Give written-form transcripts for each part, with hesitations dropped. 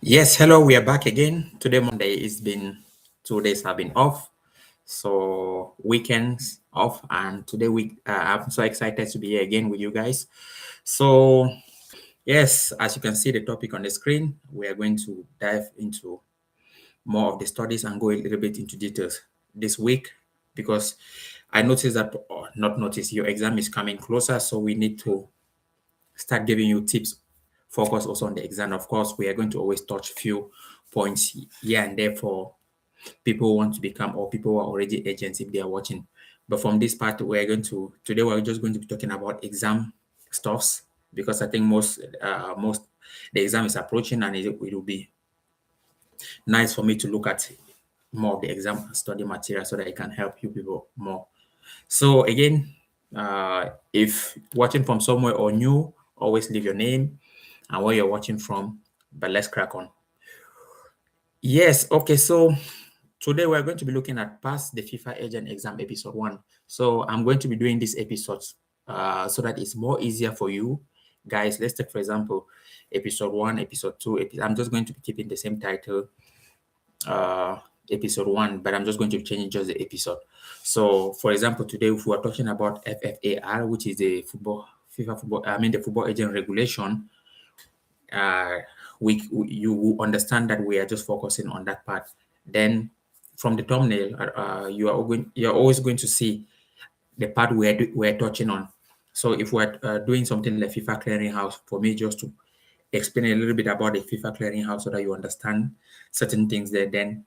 Yes, hello, we are back again. Today, Monday, it's been 2 days have been off. So, weekends off. And today, I'm so excited to be here again with you guys. So, yes, as you can see the topic on the screen, we are going to dive into more of the studies and go a little bit into details this week because I noticed that, or not notice, your exam is coming closer. So, we need to start giving you tips, focus also on the exam. Of course, we are going to always touch few points here and there for people who want to become or people who are already agents if they are watching. But from this part, we're just going to be talking about exam stuffs because I think most the exam is approaching and it will be nice for me to look at more of the exam study material so that it can help you people more. So again, if watching from somewhere or new, always leave your name and where you're watching from. But let's crack on. Yes, okay. So today we're going to be looking at Pass the FIFA Agent Exam episode 1. So I'm going to be doing these episodes so that it's more easier for you guys. Let's take for example episode 1, episode 2. I'm just going to be keeping the same title, uh, episode 1, but I'm just going to be changing just the episode. So for example, today if we're talking about FFAR, which is the the Football Agent Regulation, uh, you will understand that we are just focusing on that part. Then from the thumbnail, you're always going to see the part we're touching on. So if we're doing something like FIFA Clearinghouse, for me just to explain a little bit about the FIFA Clearinghouse so that you understand certain things there, then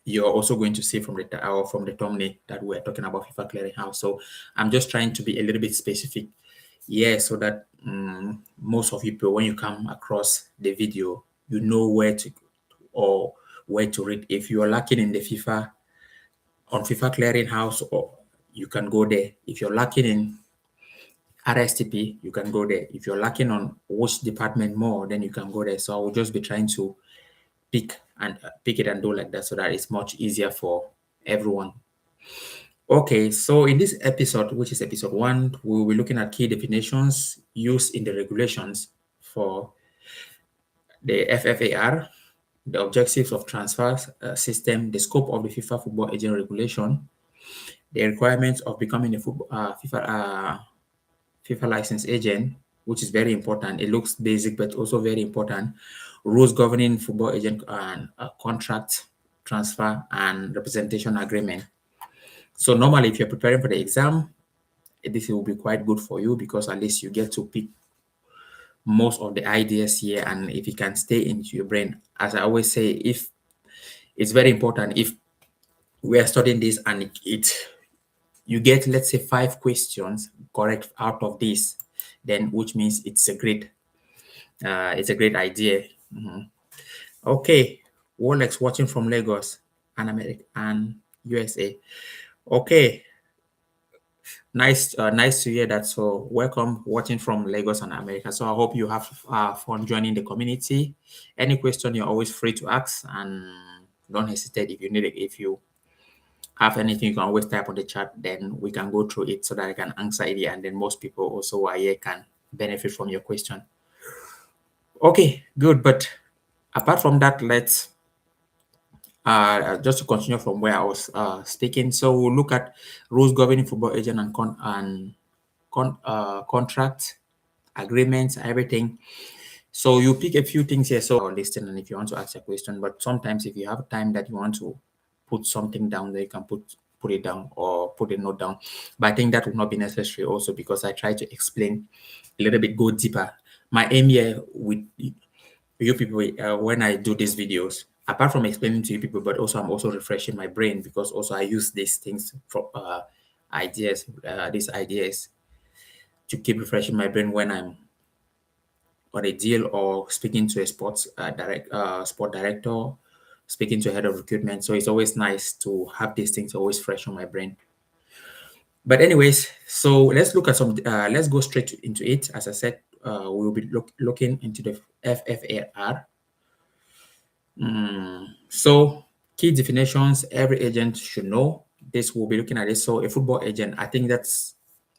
you're also going to see from the thumbnail that we're talking about FIFA Clearinghouse. So I'm just trying to be a little bit specific, yeah, so that most of you people, when you come across the video, you know where to read. If you are lacking in the FIFA Clearinghouse, or you can go there. If you're lacking in RSTP, you can go there. If you're lacking on which department more, then you can go there. So I will just be trying to pick it and do like that so that it's much easier for everyone. Okay, so in this episode, which is episode 1, we will be looking at key definitions used in the regulations for the FFAR, the objectives of transfer system, the scope of the FIFA Football Agent Regulation, the requirements of becoming a FIFA license agent, which is very important. It looks basic, but also very important. Rules governing football agent and contract transfer and representation agreement. So normally, if you're preparing for the exam, this will be quite good for you because at least you get to pick most of the ideas here, and if it can stay into your brain. As I always say, if it's very important, if we are studying this and you get, let's say, 5 questions correct out of this, then which means it's a great idea. Okay, Wolex watching from Lagos and America and USA. Okay, nice to hear that. So welcome watching from Lagos and America. So I hope you have fun joining the community. Any question, you're always free to ask, and don't hesitate if you need it. If you have anything, you can always type on the chat, then we can go through it so that I can answer it, and then most people also who are here can benefit from your question. Okay, good. But apart from that, let's just to continue from where I was speaking. So we'll look at rules governing football agent and contract agreements, everything. So you pick a few things here. So listen, and if you want to ask a question, but sometimes if you have time that you want to put something down there, you can put it down or put a note down. But I think that will not be necessary also because I try to explain a little bit, go deeper. My aim here with you people when I do these videos, apart from explaining to you people, but also I'm also refreshing my brain because also I use these things for these ideas to keep refreshing my brain when I'm on a deal or speaking to a sport director, speaking to a head of recruitment. So it's always nice to have these things always fresh on my brain. But anyways, so let's look at some. Let's go straight into it. As I said, we will be looking into the FFAR. So key definitions every agent should know. This will be looking at this. So a football agent, I think that's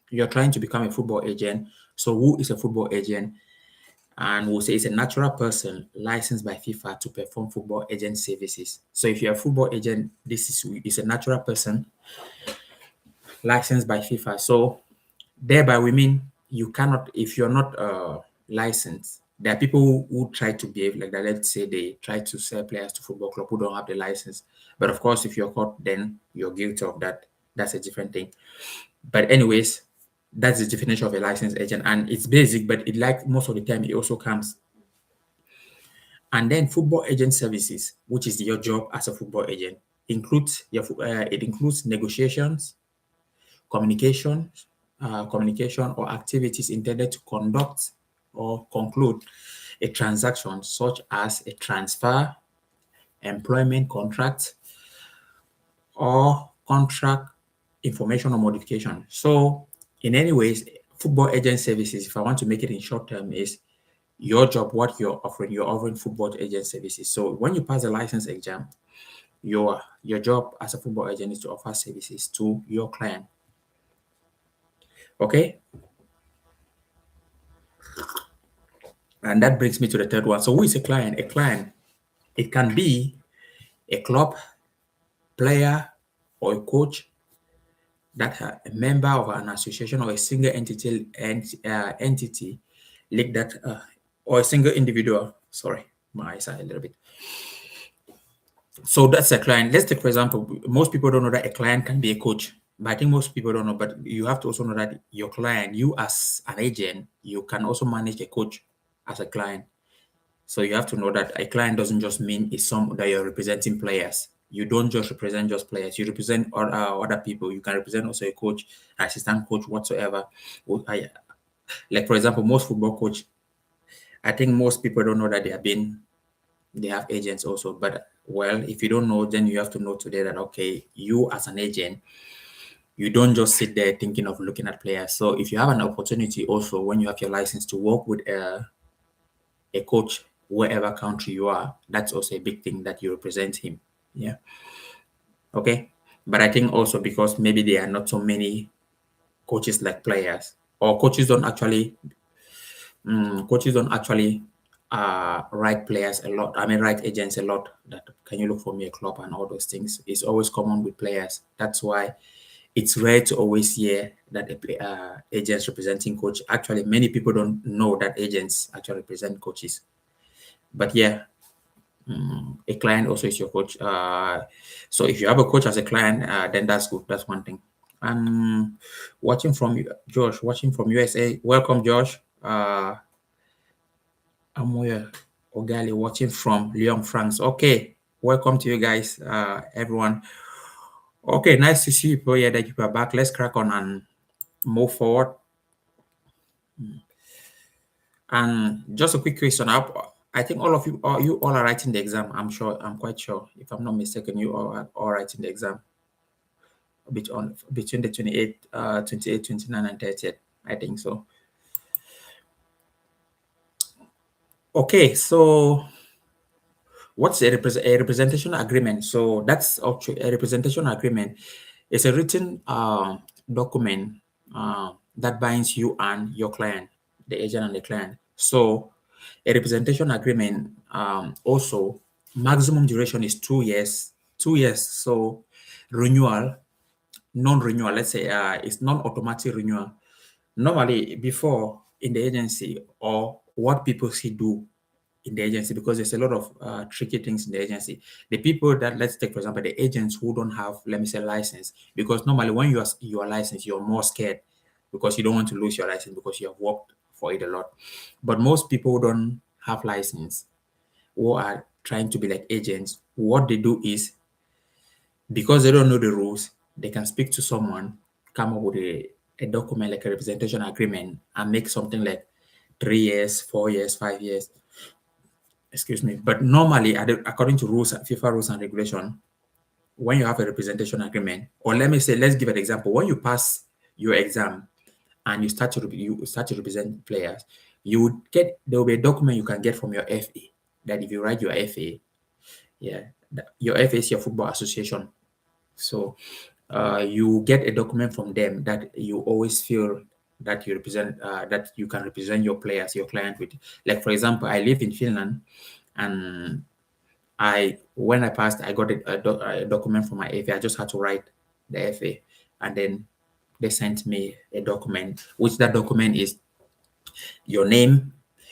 you're trying to become a football agent. So who is a football agent? And we'll say it's a natural person licensed by FIFA to perform football agent services. So if you're a football agent, this is a natural person licensed by FIFA. So thereby we mean you cannot, if you're not licensed, there are people who try to behave like that. Let's say they try to sell players to football club who don't have the license. But of course, if you're caught, then you're guilty of that. That's a different thing. But anyways, that's the definition of a licensed agent, and it's basic, but it, like most of the time, it also comes. And then football agent services, which is your job as a football agent, includes it includes negotiations, communication, communication or activities intended to conduct or conclude a transaction such as a transfer, employment contract, or contract information or modification. So in any ways, football agent services, if I want to make it in short term, is your job, what you're offering football agent services. So when you pass the license exam, your job as a football agent is to offer services to your client. Okay. And that brings me to the third one. So who is a client? A client, it can be a club, player, or a coach that are a member of an association or a single entity like that, or a single individual. Sorry, my eyes are a little bit. So that's a client. Let's take, for example, most people don't know that a client can be a coach. But I think most people don't know, but you have to also know that your client, you as an agent, you can also manage a coach as a client. So you have to know that a client doesn't just mean it's some that you're representing players. You don't just represent just players. You represent other people. You can represent also a coach, assistant coach, whatsoever. Like for example, most football coach, I think most people don't know that they have agents also. But well, if you don't know, then you have to know today that okay, you as an agent, you don't just sit there thinking of looking at players. So if you have an opportunity also when you have your license to work with a coach wherever country you are, that's also a big thing that you represent him. Yeah. Okay. But I think also because maybe there are not so many coaches like players, or coaches don't actually write players a lot. I mean, write agents a lot. That can you look for me a club and all those things. It's always common with players. That's why it's rare to always hear that agents representing coach. Actually, many people don't know that agents actually represent coaches. But yeah, a client also is your coach. So if you have a coach as a client, then that's good. That's one thing. Watching from Josh, watching from USA. Welcome, Josh. Amoya Ogali, watching from Lyon, France. Okay, welcome to you guys, everyone. Okay, nice to see you people here that you are back. Let's crack on and move forward. And just a quick question. I think all of you, you all are writing the exam. I'm sure, I'm quite sure. If I'm not mistaken, you all are all writing the exam between the 28, 29, and 30th. I think so. Okay, so what's a representation agreement? So that's actually a representation agreement. It's a written document that binds you and your client, the agent and the client. So a representation agreement also maximum duration is 2 years. 2 years. So renewal, non-renewal. Let's say it's non-automatic renewal. Normally, before in the agency, or what people see do in the agency, because there's a lot of tricky things in the agency. The people that, let's take for example, the agents who don't have, let me say, license, because normally when you are licensed, you're more scared because you don't want to lose your license because you have worked for it a lot. But most people who don't have license, who are trying to be like agents, what they do is, because they don't know the rules, they can speak to someone, come up with a document like a representation agreement, and make something like 3 years, 4 years, 5 years. Excuse me. But normally, according to rules, FIFA rules and regulation, when you have a representation agreement, or let me say, let's give an example. When you pass your exam and you start to represent players, there will be a document you can get from your FA. That if you write your FA, yeah, your FA is your football association. So you get a document from them that you always feel that you represent, that you can represent your players, your client with. Like for example, I live in Finland, and when I passed, I got a document from my FA. I just had to write the FA, and then they sent me a document, which that document is your name,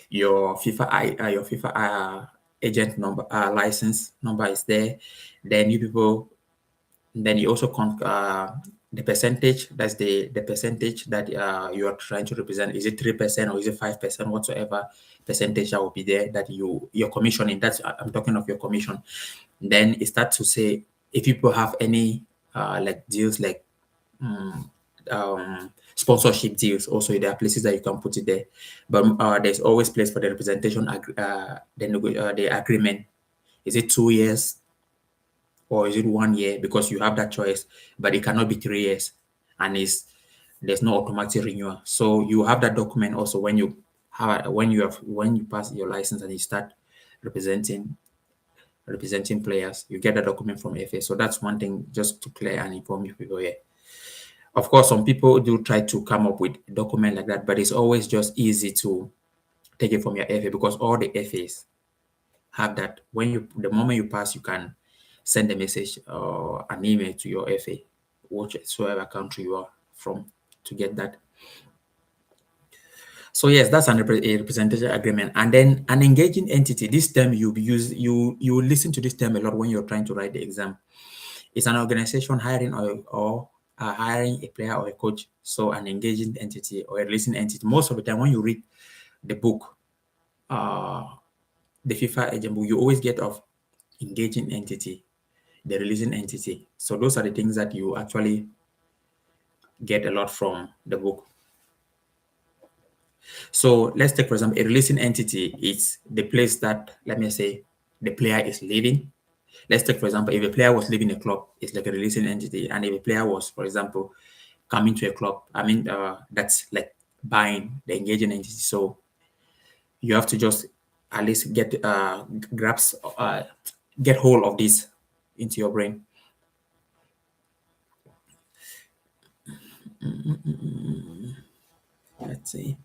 your FIFA agent number, license number is there. Then you people, then you also the percentage. That's the percentage that you are trying to represent. Is it 3% or is it 5%? Whatsoever percentage that will be there that your commissioning. That's I'm talking of your commission. Then it starts to say if people have any like deals like sponsorship deals. Also, there are places that you can put it there, but there's always place for the representation. The agreement. Is it 2 years or is it 1 year? Because you have that choice, but it cannot be 3 years, and there's no automatic renewal. So you have that document also when you pass your license and you start representing players. You get a document from FA. So that's one thing, just to clear and inform you people here. Of course, some people do try to come up with a document like that, but it's always just easy to take it from your FA because all the FAs have that. The moment you pass, you can send a message or an email to your FA, whichever country you are from, to get that. So yes, that's a representation agreement. And then an engaging entity. This term you listen to this term a lot when you're trying to write the exam. It's an organization hiring or hiring a player or a coach. So an engaging entity or a releasing entity. Most of the time when you read the book, the FIFA agent book, you always get of engaging entity, the releasing entity. So those are the things that you actually get a lot from the book. So let's take, for example, a releasing entity is the place that, let me say, the player is leaving. Let's take, for example, if a player was leaving a club, it's like a releasing entity. And if a player was, for example, coming to a club, that's like buying the engaging entity. So you have to just at least get hold of this into your brain. Let's see.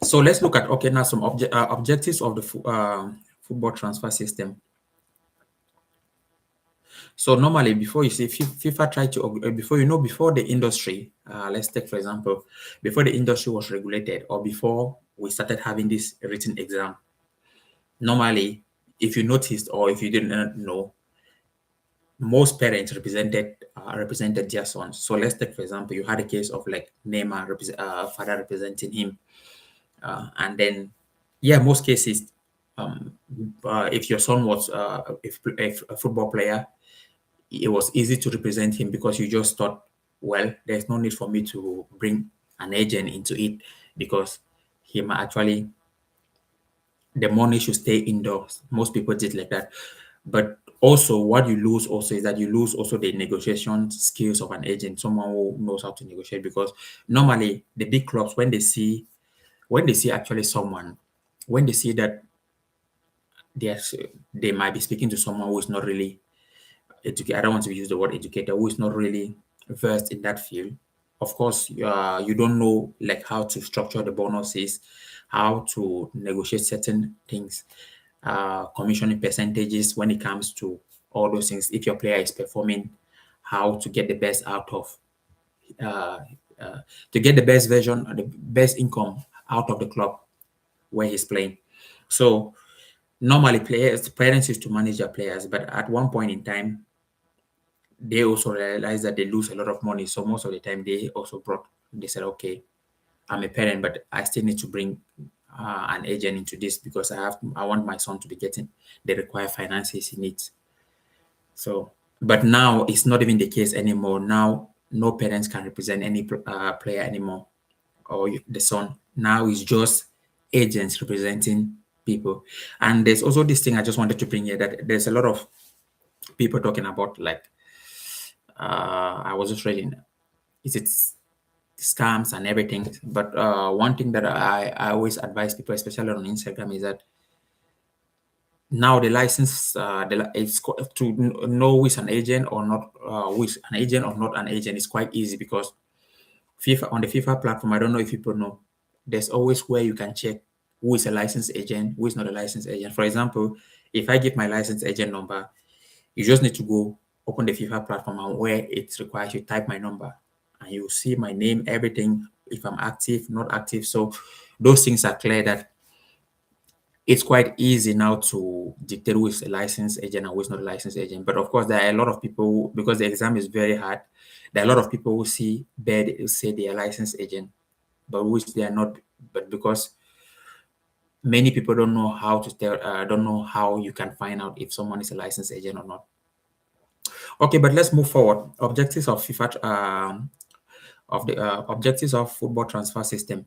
So let's look at now some objectives of the football transfer system. So normally, before you see FIFA try to before the industry, let's take for example, before the industry was regulated or before we started having this written exam. Normally, if you noticed or if you didn't know, most parents represented their sons. So let's take for example, you had a case of like Neymar, father representing him, and then yeah, most cases, if your son was if a football player, it was easy to represent him because you just thought, well, there's no need for me to bring an agent into it because he might actually, the money should stay indoors. Most people did like that. But also what you lose also is that you lose also the negotiation skills of an agent, someone who knows how to negotiate, because normally the big clubs, when they see actually someone, when they see that they might be speaking to someone who is not really I don't want to use the word educator, who is not really versed in that field. Of course, you don't know like how to structure the bonuses, how to negotiate certain things, commissioning percentages when it comes to all those things. If your player is performing, how to get the best out of, uh, to get the best version, the best income out of the club where he's playing. So normally parents used to manage their players, but at one point in time, they also realize that they lose a lot of money. So most of the time they said, okay, I'm a parent, but I still need to bring an agent into this because I want my son to be getting the required finances he needs. So, but now it's not even the case anymore. Now, no parents can represent any player anymore or the son. Now it's just agents representing people. And there's also this thing I just wanted to bring here, that there's a lot of people talking about like, I was just reading, is it scams and everything? But one thing that I always advise people, especially on Instagram, is that now the license, to know who is an agent or not, who is an agent or not an agent, is quite easy because FIFA on the FIFA platform, I don't know if people know, there's always where you can check who is a licensed agent, who is not a licensed agent. For example, if I give my licensed agent number, you just need to go open the FIFA platform, and where it requires you type my number, and you see my name, everything, if I'm active, not active. So those things are clear, that it's quite easy now to dictate who is a licensed agent and who is not a licensed agent. But of course, there are a lot of people, because the exam is very hard, there are a lot of people who see bad, who say they are licensed agent, but which they are not. But because many people don't know how to tell, don't know how you can find out if someone is a licensed agent or not. Okay, but let's move forward. Objectives of FIFA, of the objectives of football transfer system.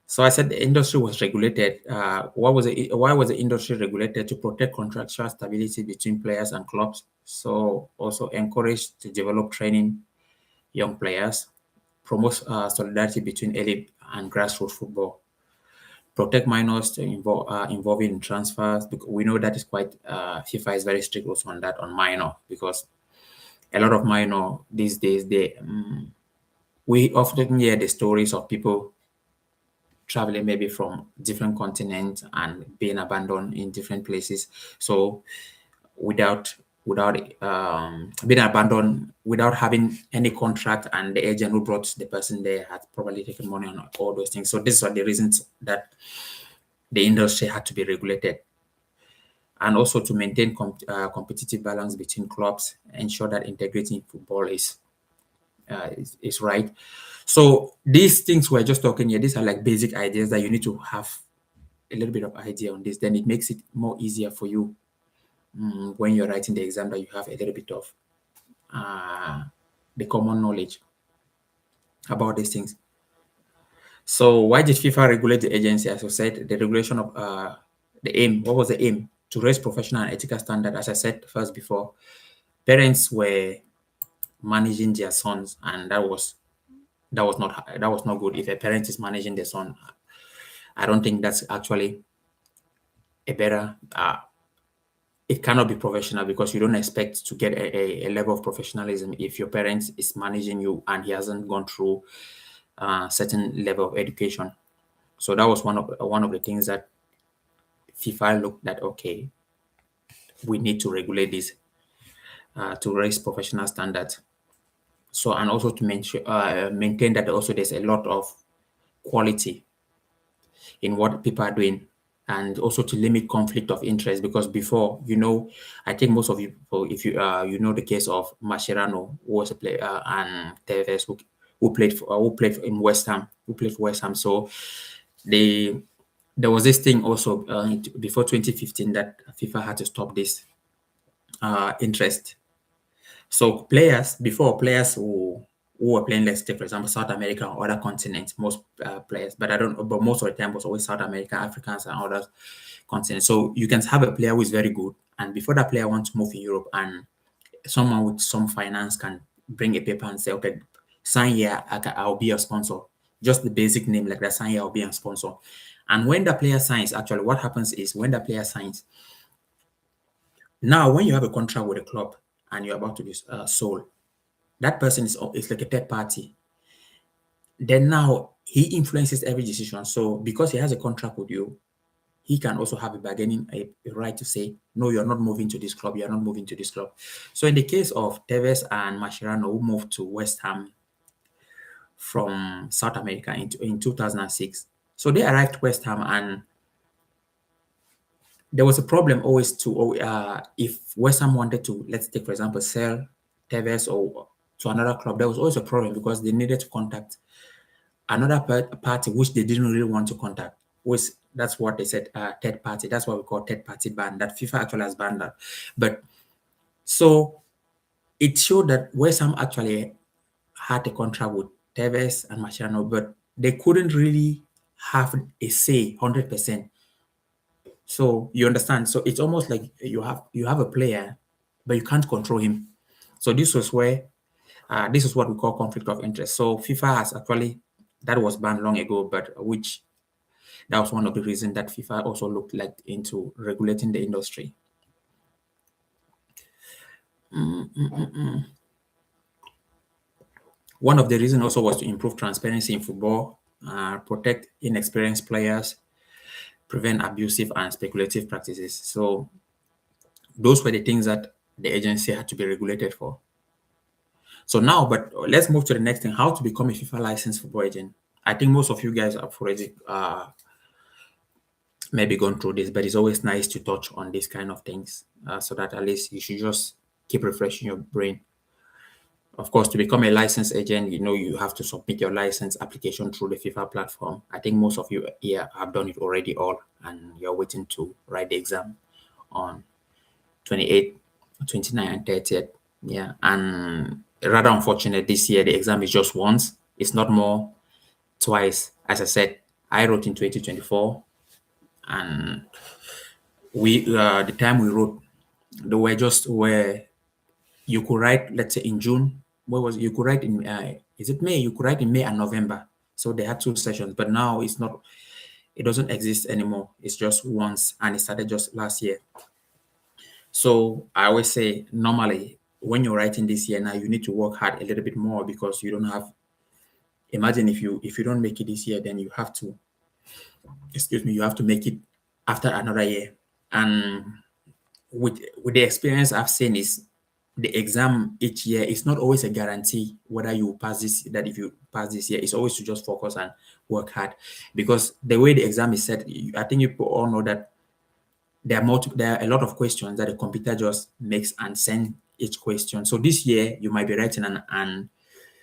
So I said the industry was regulated. Why was the industry regulated? To protect contractual stability between players and clubs. So also encourage to develop training young players, promote solidarity between elite and grassroots football, protect minors to involving in transfers. Because we know that is quite FIFA is very strict also on that, on minor, because a lot of minor these days, we often hear the stories of people traveling maybe from different continents and being abandoned in different places. So without being abandoned, without having any contract, and the agent who brought the person there had probably taken money on all those things. So these are the reasons that the industry had to be regulated, and also to maintain competitive balance between clubs, ensure that integrity in football is right. So these things we're just talking here, these are like basic ideas that you need to have a little bit of idea on this. Then it makes it more easier for you when you're writing the exam, that you have a little bit of uh, the common knowledge about these things. So why did FIFA regulate the agency? As I said, the regulation of the aim. What was the aim? To raise professional and ethical standard. As I said first before, parents were managing their sons, and that was not good. If a parent is managing their son, I don't think that's actually a better. It cannot be professional, because you don't expect to get a level of professionalism if your parent is managing you and he hasn't gone through a certain level of education. So that was one of the things that FIFA looked at. Okay, we need to regulate this to raise professional standards. So, and also to maintain that also there's a lot of quality in what people are doing, and also to limit conflict of interest. Because before, I think most of you people, if you know the case of Mascherano, who was a player, and Tevez, who played in West Ham, who played for West Ham. So they there was this thing also before 2015, that FIFA had to stop this interest. So players who were playing, let's take for example South America or other continents, most players, but most of the time was always South America, Africans, and other continents. So you can have a player who is very good, and before that player wants to move in Europe, and someone with some finance can bring a paper and say, okay, sign here, I'll be your sponsor. Just the basic name like that, sign here, I'll be your sponsor. And when the player signs, actually what happens is, when the player signs, now when you have a contract with a club and you're about to be sold, that person is like a third party. Then now he influences every decision. So because he has a contract with you, he can also have a right to say, no, you're not moving to this club, you're not moving to this club. So in the case of Tevez and Mascherano, who moved to West Ham from South America in 2006, so they arrived West Ham, and there was a problem always if West Ham wanted to, let's take for example, sell Tevez or to another club, there was always a problem, because they needed to contact another party which they didn't really want to contact. That's what they said, third party. That's what we call third party ban. That FIFA actually has banned that. But so it showed that West Ham actually had a contract with Tevez and Marciano, but they couldn't really have a say 100%. So you understand. So it's almost like you have a player, but you can't control him. So this is what we call conflict of interest. So FIFA has actually, that was banned long ago, but that was one of the reasons that FIFA also looked like into regulating the industry. One of the reasons also was to improve transparency in football, protect inexperienced players, prevent abusive and speculative practices. So those were the things that the agency had to be regulated for. So now, but let's move to the next thing: how to become a FIFA licensed football agent. I think most of you guys have already maybe gone through this, but it's always nice to touch on these kind of things so that at least you should just keep refreshing your brain. Of course, to become a licensed agent, you have to submit your license application through the FIFA platform. I think most of you here have done it already all, and you're waiting to write the exam on 28th, 29th, and 30th. Yeah, and rather unfortunate this year, the exam is just once. It's not more twice. As I said, I wrote in 2024, and the time we wrote, they were just where you could write, let's say in June. What was it? You could write in is it May? You could write in May and November. So they had 2 sessions, but now it's not. It doesn't exist anymore. It's just once, and it started just last year. So I always say, normally when you're writing this year now, you need to work hard a little bit more because you don't have. Imagine if you don't make it this year, then you have to. Excuse me. You have to make it after another year, and with the experience I've seen is the exam each year is not always a guarantee whether you pass this. That if you pass this year, it's always to just focus and work hard, because the way the exam is set, I think you all know that there are a lot of questions that the computer just makes and send each question. So this year you might be writing and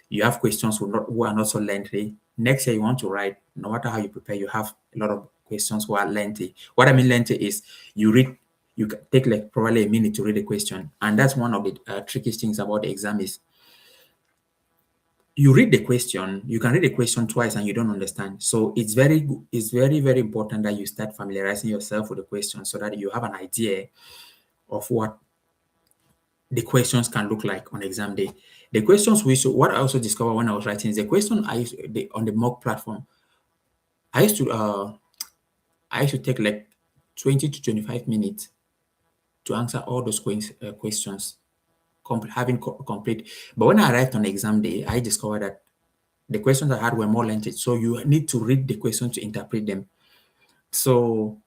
you have questions who are not so lengthy. Next year you want to write, no matter how you prepare, you have a lot of questions who are lengthy. What I mean lengthy is you can take like probably a minute to read a question, and that's one of the trickiest things about the exam is you read the question, you can read the question twice and you don't understand. So it's very important that you start familiarizing yourself with the question so that you have an idea of what the questions can look like on exam day. The questions what I also discovered when I was writing is the question on the mock platform. I used to I used to take like 20 to 25 minutes to answer all those questions, complete. But when I arrived on exam day, I discovered that the questions I had were more lengthy. So you need to read the question to interpret them. So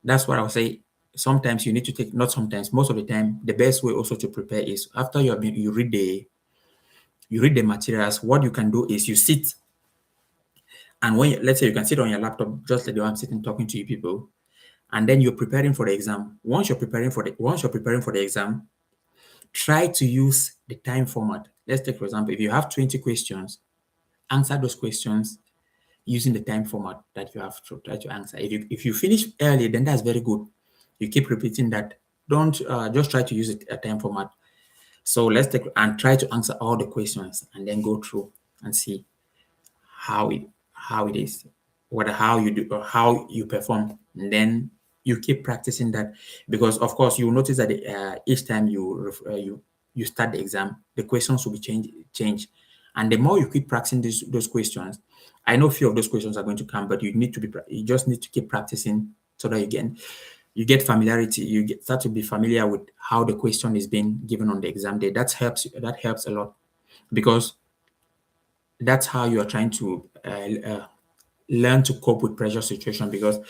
that's what I would say. Sometimes you need to take, not sometimes, most of the time, the best way also to prepare is after you read the materials. What you can do is you sit, and let's say you can sit on your laptop just like the way I'm sitting talking to you people, and then you're preparing for the exam. Once you're preparing for the exam, try to use the time format. Let's take, for example, if you have 20 questions, answer those questions using the time format that you have to try to answer. If you finish early, then that's very good. You keep repeating that. Don't just try to use a time format. So let's take and try to answer all the questions and then go through and see how it is, whether how you do or how you perform. And then you keep practicing that, because of course you will notice that each time you start the exam, the questions will be changed. And the more you keep practicing those questions, I know a few of those questions are going to come, but you just need to keep practicing so that you get familiarity. Start to be familiar with how the question is being given on the exam day. That helps a lot, because that's how you are trying to learn to cope with pressure situation. Because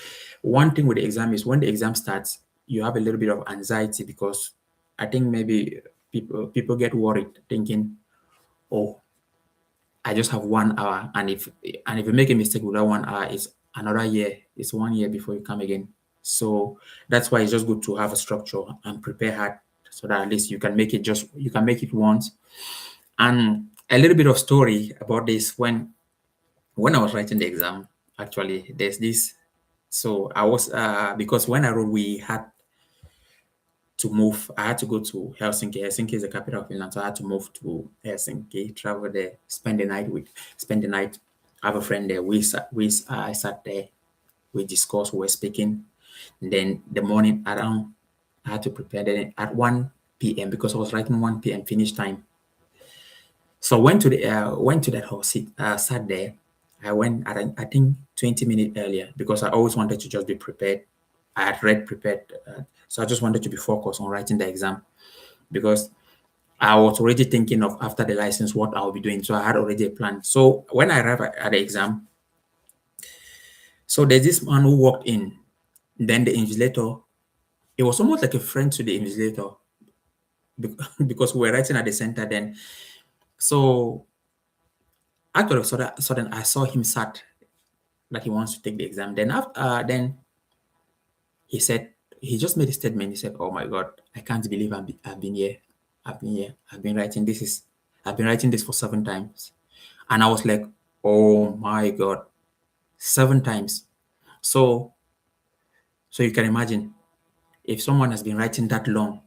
one thing with the exam is when the exam starts, you have a little bit of anxiety, because I think maybe people get worried thinking, oh, I just have 1 hour, and if you make a mistake with that 1 hour, it's another year. It's 1 year before you come again. So that's why it's just good to have a structure and prepare hard, so that at least you can make it once. And a little bit of story about this: when I was writing the exam, actually, there's this. So I was because when I wrote, we had to move. I had to go to Helsinki. Helsinki is the capital of Finland, so I had to move to Helsinki, travel there, spend the night. I have a friend there. I sat there. We discussed. We were speaking. And then the morning around, I had to prepare. Then at 1 p.m., because I was writing 1 p.m. finish time. So went to that hall, sat there. I went at I think 20 minutes earlier, because I always wanted to just be prepared. I had prepared, so I just wanted to be focused on writing the exam, because I was already thinking of after the license what I'll be doing. So I had already a plan. So when I arrived at the exam, so there's this man who walked in, then the invigilator, it was almost like a friend to the invigilator because we were writing at the center then. So out of sudden, I saw him sat that he wants to take the exam. Then after, then he said, he just made a statement. He said, "Oh my God, I can't believe I've been here. I've been here. I've been writing this for 7 times." And I was like, "Oh my God, 7 times." So, so you can imagine if someone has been writing that long.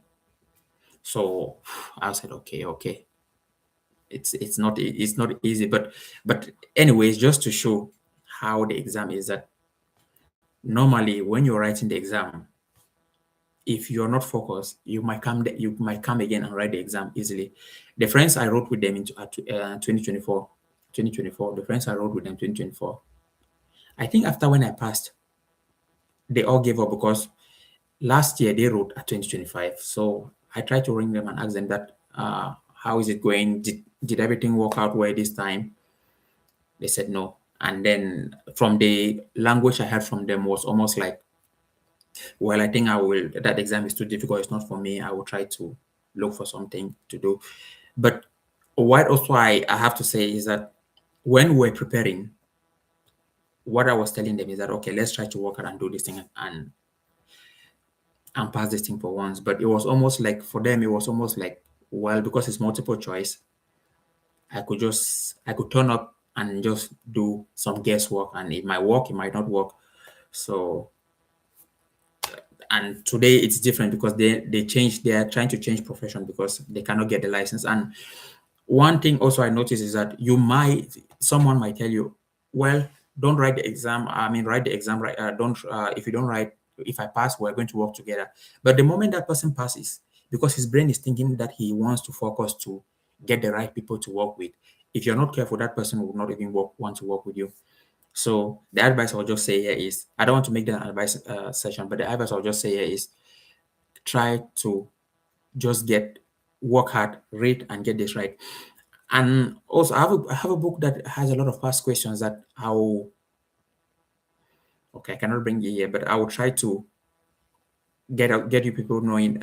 So I said, okay, it's not easy, but anyways, just to show how the exam is that normally when you're writing the exam, if you're not focused, you might come again and write the exam easily. The friends I wrote with them into 2024, the friends I wrote with them 2024. I think after when I passed, they all gave up because last year they wrote at 2025. So I tried to ring them and ask them that how is it going? Did everything work out well this time? They said no. And then from the language I heard from them was almost like, well, I think I will, that exam is too difficult. It's not for me. I will try to look for something to do. But what also I have to say is that when we're preparing, what I was telling them is that, okay, let's try to work out and do this thing and pass this thing for once. But it was almost like, for them, it was almost like, well, because it's multiple choice, I could turn up and just do some guesswork, and it might work, it might not work. So, and today it's different because they are trying to change profession because they cannot get the license. And one thing also I noticed is that someone might tell you, well, don't write the exam. I mean, write the exam, right? Don't, if you don't write, if I pass, we're going to work together. But the moment that person passes, because his brain is thinking that he wants to focus to get the right people to work with, if you're not careful, that person will not even want to work with you. So the advice I'll just say here is, I don't want to make that an advice session, but the advice I'll just say here is, try to just work hard, read, and get this right. And also, I have a book that has a lot of past questions that okay, I cannot bring it here, but I will try to get you people knowing,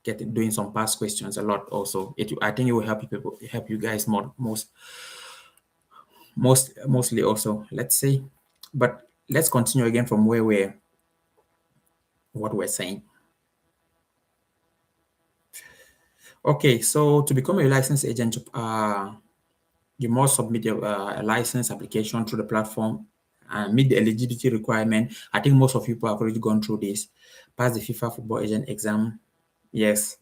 doing some past questions a lot. Also, I think it will help you guys mostly also. Let's see, but let's continue again from what we're saying. Okay, so to become a licensed agent, you must submit your license application through the platform and meet the eligibility requirement. I think most of you have already gone through this. Pass the FIFA Football Agent Exam. Yes,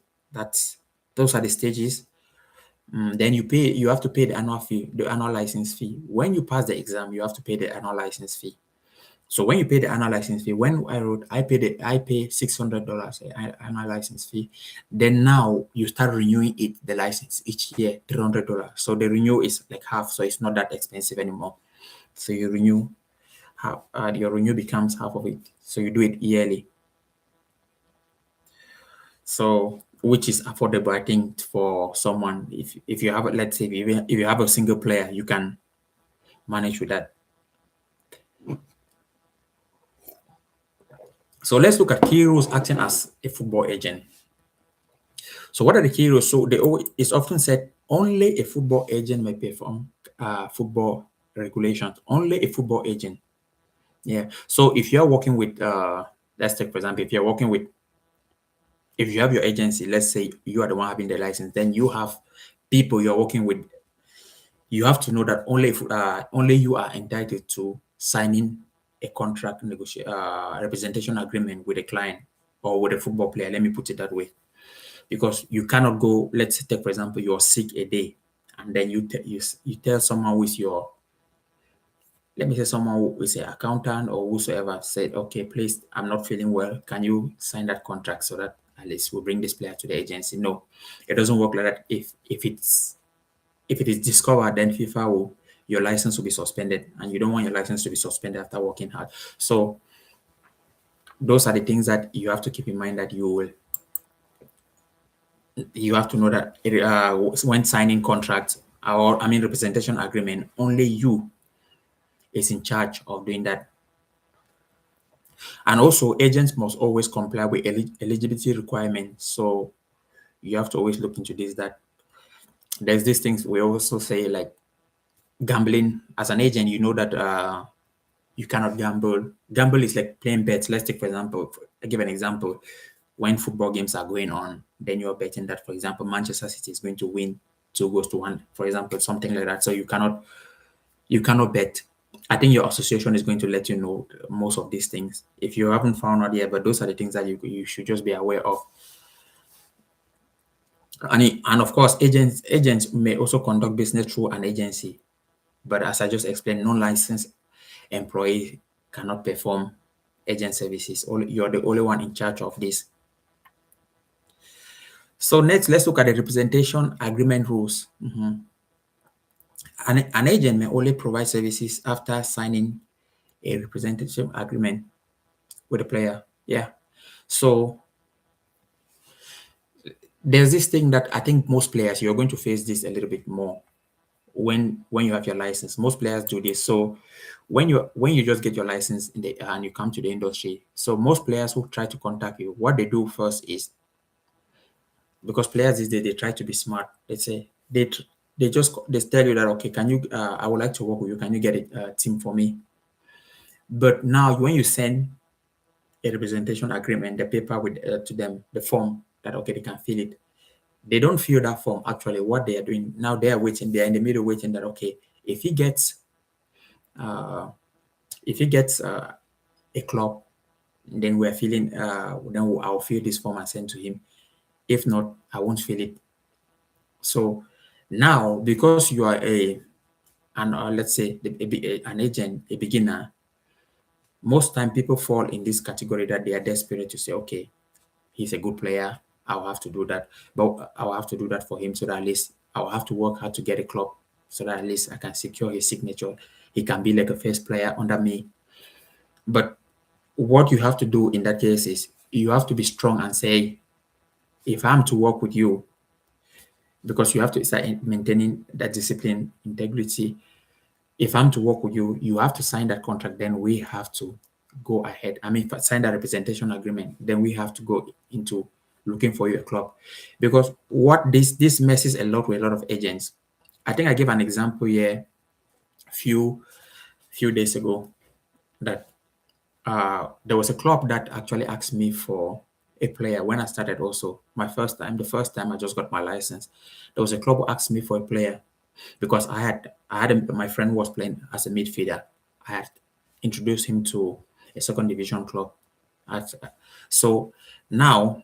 those are the stages. Then you have to pay the annual fee, the annual license fee. When you pass the exam, you have to pay the annual license fee. So when you pay the annual license fee, when I pay $600 annual license fee. Then now you start renewing the license each year, $300. So the renew is like half, so it's not that expensive anymore. So you renew half, your renew becomes half of it. So you do it yearly. So which is affordable, I think, for someone. If you have, let's say, if you have a single player, you can manage with that. So let's look at key rules acting as a football agent. So what are the key rules? So it's often said only a football agent may perform football regulations. Only a football agent. Yeah. So if you're working with, let's take for example, if you have your agency, let's say you are the one having the license, then you have people you're working with. You have to know that only you are entitled to signing a contract representation agreement with a client or with a football player. Let me put it that way. Because you cannot go, let's take for example, you're sick a day, and then you tell someone who is let me say someone who is an accountant or whosoever, said, okay, please, I'm not feeling well, can you sign that contract so that at least we'll bring this player to the agency? No, it doesn't work like that. If it is discovered, then your license will be suspended, and you don't want your license to be suspended after working hard. So those are the things that you have to keep in mind, that you will you have to know that when signing contracts or representation agreement, only you is in charge of doing that. And also, agents must always comply with eligibility requirements. So you have to always look into this. That there's these things we also say, like gambling. As an agent, you know that you cannot gamble. Gamble is like playing bets. Let's take, for example, I give an example. When football games are going on, then you're betting that, for example, Manchester City is going to win 2 goals to 1, for example, something like that. So you cannot bet. I think your association is going to let you know most of these things. If you haven't found out yet, but those are the things that you should just be aware of. And of course, agents may also conduct business through an agency. But as I just explained, non-licensed employee cannot perform agent services. You're the only one in charge of this. So next, let's look at the representation agreement rules. An agent may only provide services after signing a representation agreement with the player. Yeah. So there's this thing that I think most players, you're going to face this a little bit more when you have your license. Most players do this. So when you just get your license and you come to the industry, so most players who try to contact you, what they do first is, because players these days, they try to be smart. They say they tell you that, okay, can you I would like to work with you, can you get a team for me? But now when you send a representation agreement, the paper with to them, the form that, okay, they can fill it, they don't fill that form. Actually, what they are doing now, they are waiting, they're in the middle waiting that, okay, if he gets uh, a club, then we're filling then I'll fill this form and send to him. If not, I won't fill it. So now, because you are let's say an agent, a beginner, most time people fall in this category that they are desperate to say, okay, he's a good player, I'll have to do that, but I'll have to do that for him, so that at least I'll have to work hard to get a club, so that at least I can secure his signature. He can be like a first player under me. But what you have to do in that case is you have to be strong and say, if I'm to work with you, because you have to start maintaining that discipline, integrity. If I'm to work with you, you have to sign that contract. Then we have to go ahead. If I sign that representation agreement, then we have to go into looking for you a club. Because what this messes a lot with a lot of agents. I think I gave an example here few days ago that there was a club that actually asked me for a player when I started. Also, the first time I just got my license, there was a club who asked me for a player because my friend was playing as a midfielder. I had introduced him to a second division club. So now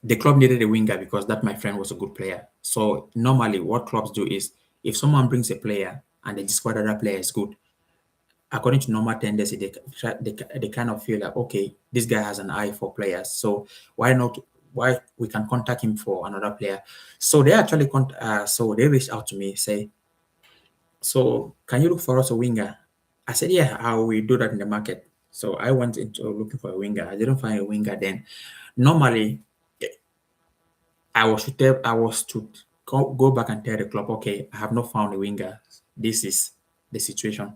the club needed a winger because that my friend was a good player. So normally, what clubs do is, if someone brings a player and they discover that player is good, according to normal tendency, they kind of feel like, okay, this guy has an eye for players, so why we can contact him for another player. So they actually so they reached out to me, say, so can you look for us a winger? I said, yeah, I will do that in the market. So I went into looking for a winger. I didn't find a winger then. Normally, I was to go back and tell the club, okay, I have not found a winger. This is the situation.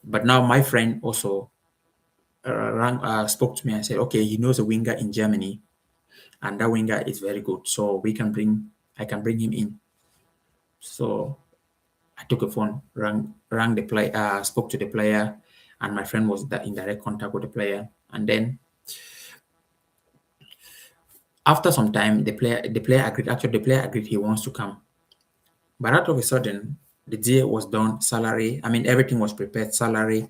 But now my friend also spoke to me and said, okay, he knows a winger in Germany, and that winger is very good. So I can bring him in. So I took a phone, rang the player, spoke to the player, and my friend was in direct contact with the player. And then after some time, the player agreed. Actually, the player agreed he wants to come. But out of a sudden, the deal was done. Salary, everything was prepared. Salary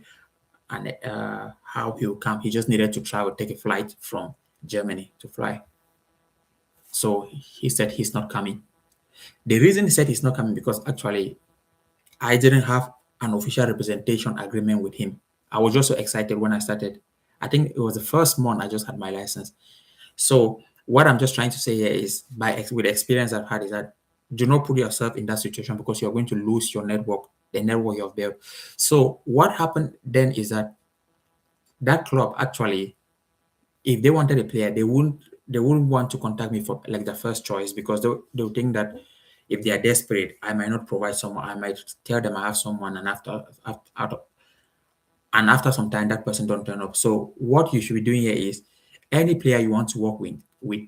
and how he would come. He just needed to travel, take a flight from Germany to fly. So he said he's not coming. The reason he said he's not coming because actually I didn't have an official representation agreement with him. I was just so excited when I started. I think it was the first month I just had my license. So what I'm just trying to say here is, with the experience I've had, is that do not put yourself in that situation because you're going to lose your network, the network you have built. So what happened then is that club actually, if they wanted a player, they wouldn't want to contact me for like the first choice, because they'll think that if they are desperate, I might not provide someone. I might tell them I have someone, and after some time that person don't turn up. So what you should be doing here is, any player you want to work with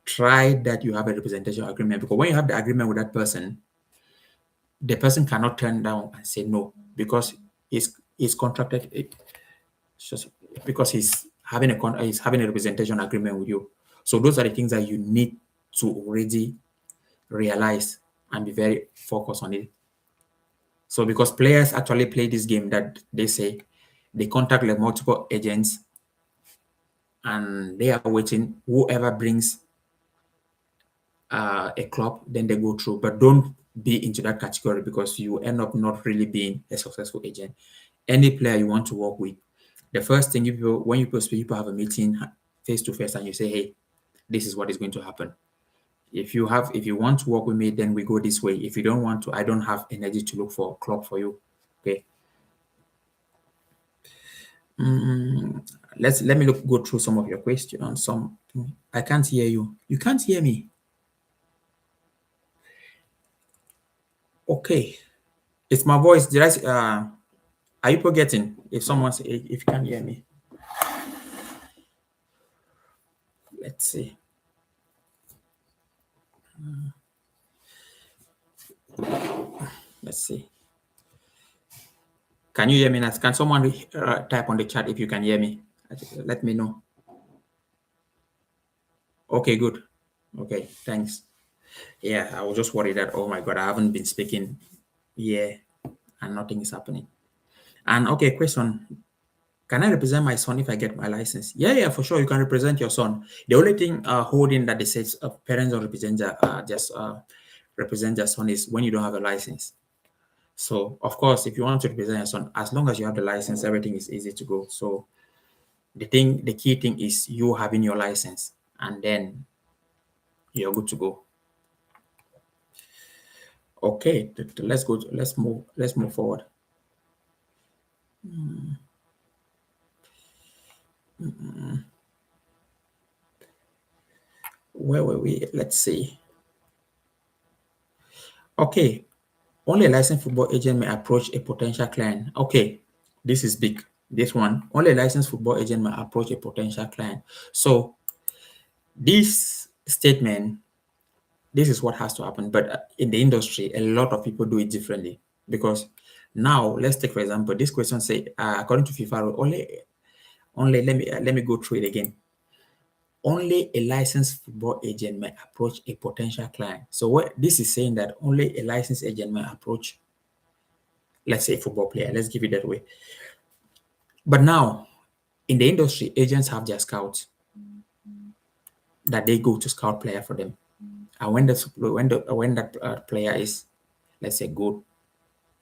try that you have a representation agreement, because when you have the agreement with that person, the person cannot turn down and say no, because he's contracted it, just because he's having a representation agreement with you. So those are the things that you need to already realize and be very focused on it. So because players actually play this game that they say they contact like multiple agents and they are waiting whoever brings a club, then they go through. But don't be into that category, because you end up not really being a successful agent. Any player you want to work with, the first thing when you post, people have a meeting face to face and you say, hey, this is what is going to happen. If you want to work with me, then we go this way. If you don't want to, I don't have energy to look for a club for you. Okay. Let me go through some of your questions. I can't hear you. You can't hear me. Okay. It's my voice. Are you forgetting? If you can't hear me, let's see. Let's see. Can you hear me now? Can someone type on the chat if you can hear me? Let me know. Okay, good. Okay, thanks. Yeah, I was just worried that, oh my God, I haven't been speaking here and nothing is happening. And okay, question. Can I represent my son if I get my license? Yeah, for sure. You can represent your son. The only thing holding that they say parents don't represent represent their son is when you don't have a license. So of course, if you want to represent your son, as long as you have the license, everything is easy to go. So the key thing is you having your license, and then you're good to go. Okay, let's move forward. Where were we? Let's see. Okay, only a licensed football agent may approach a potential client. Okay, this is big. This one, only a licensed football agent may approach a potential client. So this statement, this is what has to happen. But in the industry, a lot of people do it differently, because now let's take for example this question say according to FIFA rule, only let me go through it again. Only a licensed football agent may approach a potential client. So what this is saying, that only a licensed agent may approach, let's say, a football player. Let's give it that way. But now in the industry, agents have their scouts that they go to scout player for them. And when that player is, let's say, good,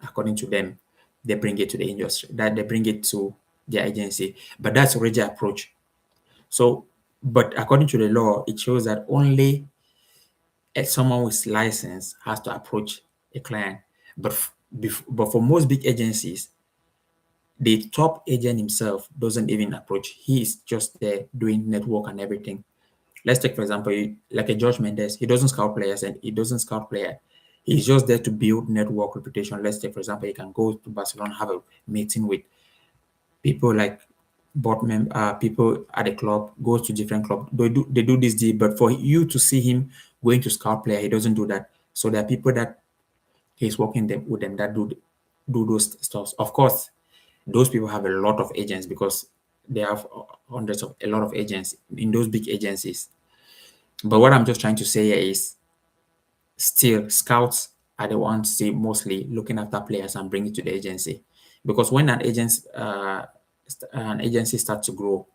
according to them, they bring it to the industry. That they bring it to their agency. But that's already approach. So, but according to the law, it shows that only someone with license has to approach a client. But for most big agencies, the top agent himself doesn't even approach. He is just there doing network and everything. Let's take, for example, like a George Mendes. He doesn't scout players and he doesn't scout player. He's just there to build network reputation. Let's take, for example, he can go to Barcelona, have a meeting with people like people at the club, goes to different club. They do this deal, but for you to see him going to scout player, he doesn't do that. So there are people that he's working with them that do those stuff. Of course, those people have a lot of agents, because they have a lot of agents in those big agencies. But what I'm just trying to say here is, still scouts are the ones mostly looking after players and bring it to the agency, because when an agency starts to grow,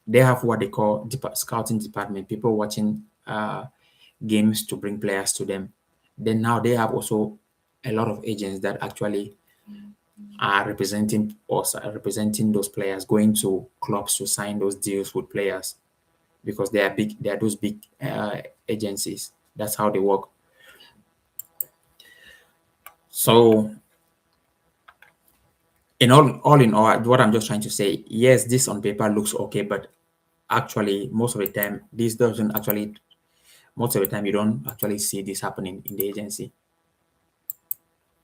they have what they call scouting department, people watching games to bring players to them. Then now they have also a lot of agents that actually are representing those players, going to clubs to sign those deals with players, because they are big. They are those big agencies. That's how they work. So, in all, what I'm just trying to say, yes, this on paper looks okay, but actually, most of the time, this doesn't actually, most of the time, you don't actually see this happening in the agency.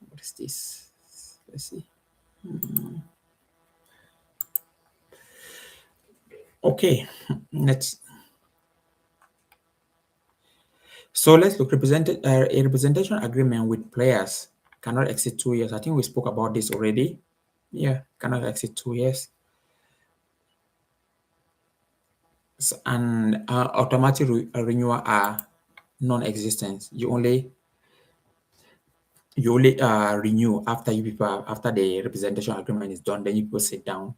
What is this? Let's see. Okay, let's so let's look. A representation agreement with players cannot exceed 2 years. I think we spoke about this already. Yeah, cannot exceed 2 years. And automatic renewal are non-existent. You only renew after after the representation agreement is done. Then you people sit down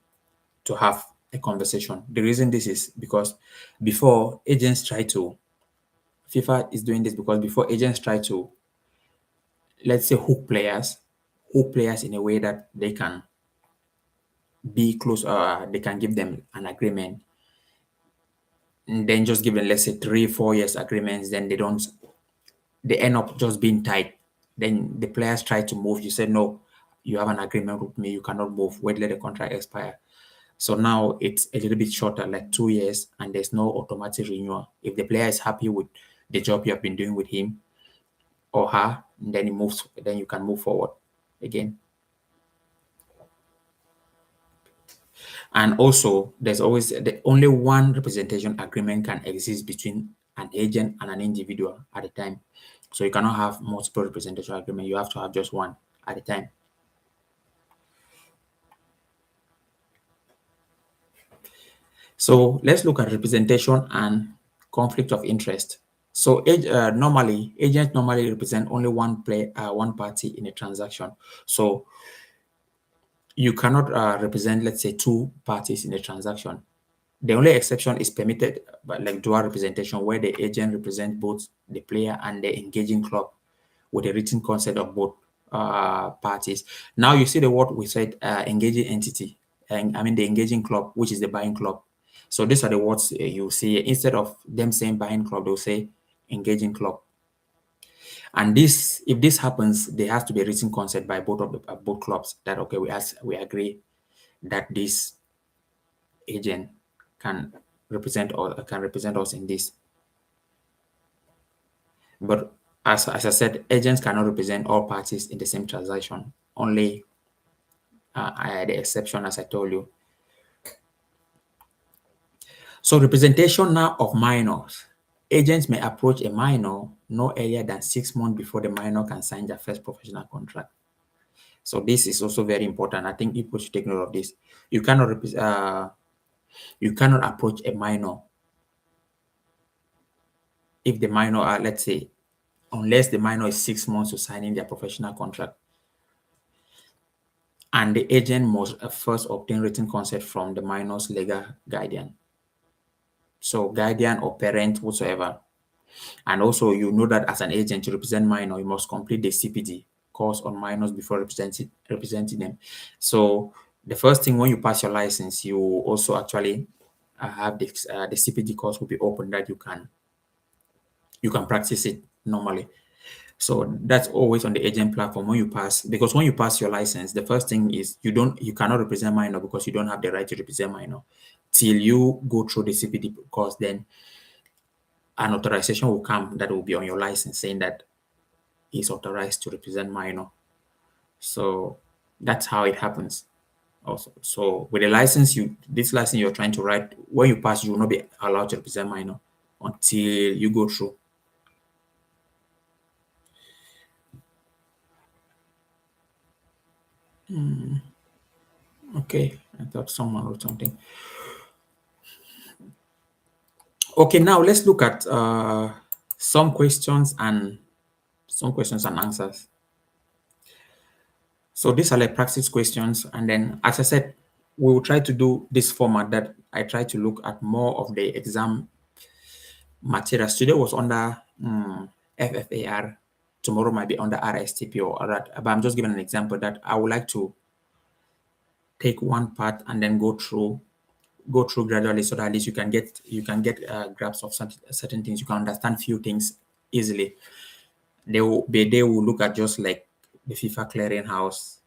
to have a conversation. The reason this is because before agents try to FIFA is doing this because before agents try to, let's say, hook players in a way that they can be close, they can give them an agreement, and then just give them, let's say, 3 4 years agreements, then they end up just being tied. Then the players try to move. You say, no, you have an agreement with me, you cannot move, wait, let the contract expire. So now it's a little bit shorter, like 2 years, and there's no automatic renewal. If the player is happy with the job you have been doing with him or her, then then you can move forward again. And also, there's always only one representation agreement can exist between an agent and an individual at a time. So you cannot have multiple representation agreement. You have to have just one at a time. So let's look at representation and conflict of interest. So normally, agents normally represent only one party in a transaction. So you cannot represent, let's say, two parties in a transaction. The only exception is permitted, but like dual representation, where the agent represents both the player and the engaging club with a written consent of both parties. Now you see the word we said, engaging entity, and I mean the engaging club, which is the buying club. So these are the words you see. Instead of them saying buying club, they'll say engaging club. And this, if this happens, there has to be a written consent by both clubs that okay, we agree that this agent can represent us in this. But as I said, agents cannot represent all parties in the same transaction. Only the exception, as I told you. So representation now of minors. Agents may approach a minor no earlier than 6 months before the minor can sign their first professional contract. So this is also very important. I think people should take note of this. You cannot approach a minor if the minor are, let's say, unless the minor is 6 months to signing their professional contract. And the agent must first obtain written consent from the minor's legal guardian. So guardian or parent, whatsoever. And also, you know that as an agent to represent minor, you must complete the CPD course on minors before representing them. So the first thing, when you pass your license, you also actually have the CPD course will be open that you can practice it normally. So that's always on the agent platform when you pass, because when you pass your license, the first thing is you cannot represent minor because you don't have the right to represent minor till you go through the CPD course. Then an authorization will come that will be on your license saying that he's authorized to represent minor. So that's how it happens. Also, so with a license, this license you're trying to write, when you pass, you will not be allowed to represent minor until you go through. Okay, I thought someone wrote something. Okay, now let's look at some questions and answers. So these are like practice questions, and then, as I said, we will try to do this format that I try to look at more of the exam materials. Today was under FFAR. Tomorrow might be under RSTP or that. But I'm just giving an example that I would like to take one part and then go through gradually, so that at least you can get grasp of certain things. You can understand few things easily. They will look at just like the FIFA clearinghouse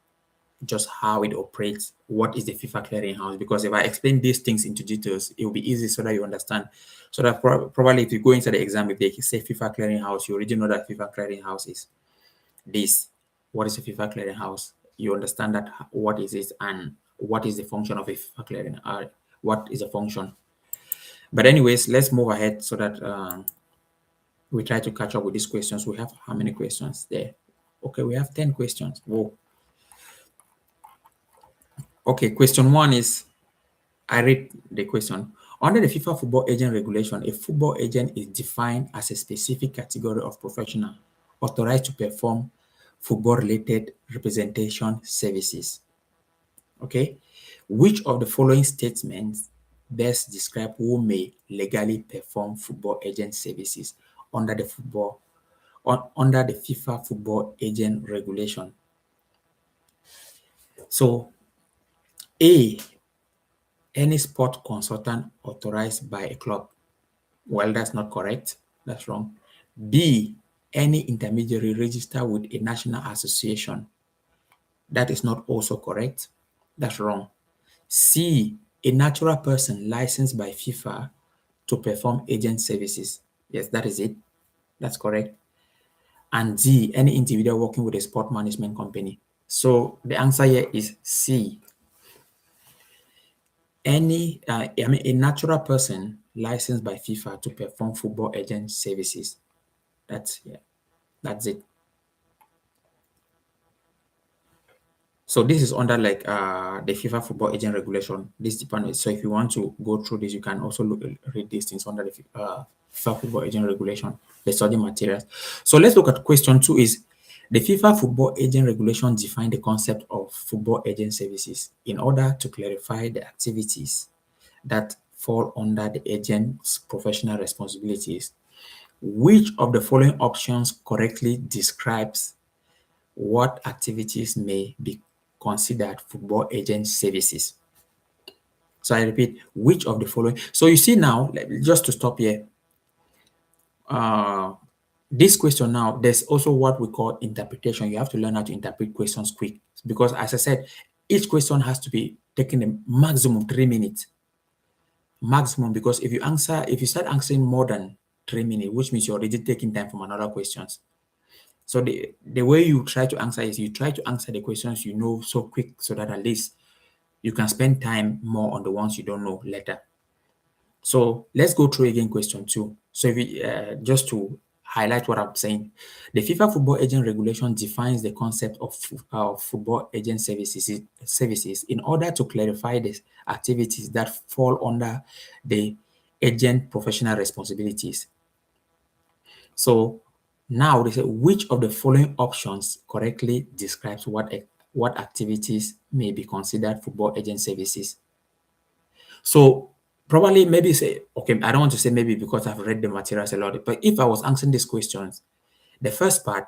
just how it operates, what is the FIFA clearinghouse. Because if I explain these things into details, it will be easy so that you understand. So that probably if you go into the exam, if they say FIFA clearinghouse, you already know that FIFA clearinghouse is this. What is a FIFA clearinghouse? You understand that what is it and what is the function of a FIFA clearing? What is a function? But anyways, let's move ahead so that we try to catch up with these questions. We have how many questions there? Okay, we have 10 questions. Whoa. Okay, question one is, I read the question. Under the FIFA Football Agent Regulation, a football agent is defined as a specific category of professional authorized to perform football-related representation services. Okay, which of the following statements best describe who may legally perform football agent services under the under the FIFA Football Agent Regulation? So, A, any sport consultant authorized by a club. Well, that's not correct. That's wrong. B, any intermediary registered with a national association. That is not also correct. That's wrong. C, a natural person licensed by FIFA to perform agent services. Yes, that is it. That's correct. And D, any individual working with a sport management company. So the answer here is C. A natural person licensed by FIFA to perform football agent services. That's it. So this is under like the FIFA Football Agent Regulation. This department. So if you want to go through this, you can also read these things under the FIFA Football Agent Regulation, the study materials. So let's look at question 2. Is the FIFA Football Agent Regulation define the concept of football agent services in order to clarify the activities that fall under the agent's professional responsibilities? Which of the following options correctly describes what activities may be considered football agent services? So I repeat, which of the following? So you see now, just to stop here, this question now, there's also what we call interpretation. You have to learn how to interpret questions quick, because as I said, each question has to be taken a maximum 3 minutes. Maximum, because if you start answering more than 3 minutes, which means you're already taking time from another questions. So the way you try to answer is you try to answer the questions you know so quick so that at least you can spend time more on the ones you don't know later. So let's go through again question 2. So if we, just to highlight what I'm saying, the FIFA Football Agent Regulation defines the concept of football agent services in order to clarify the activities that fall under the agent professional responsibilities. So now they say, which of the following options correctly describes what activities may be considered football agent services? So probably maybe say, okay, I don't want to say maybe because I've read the materials a lot, but if I was answering these questions, the first part,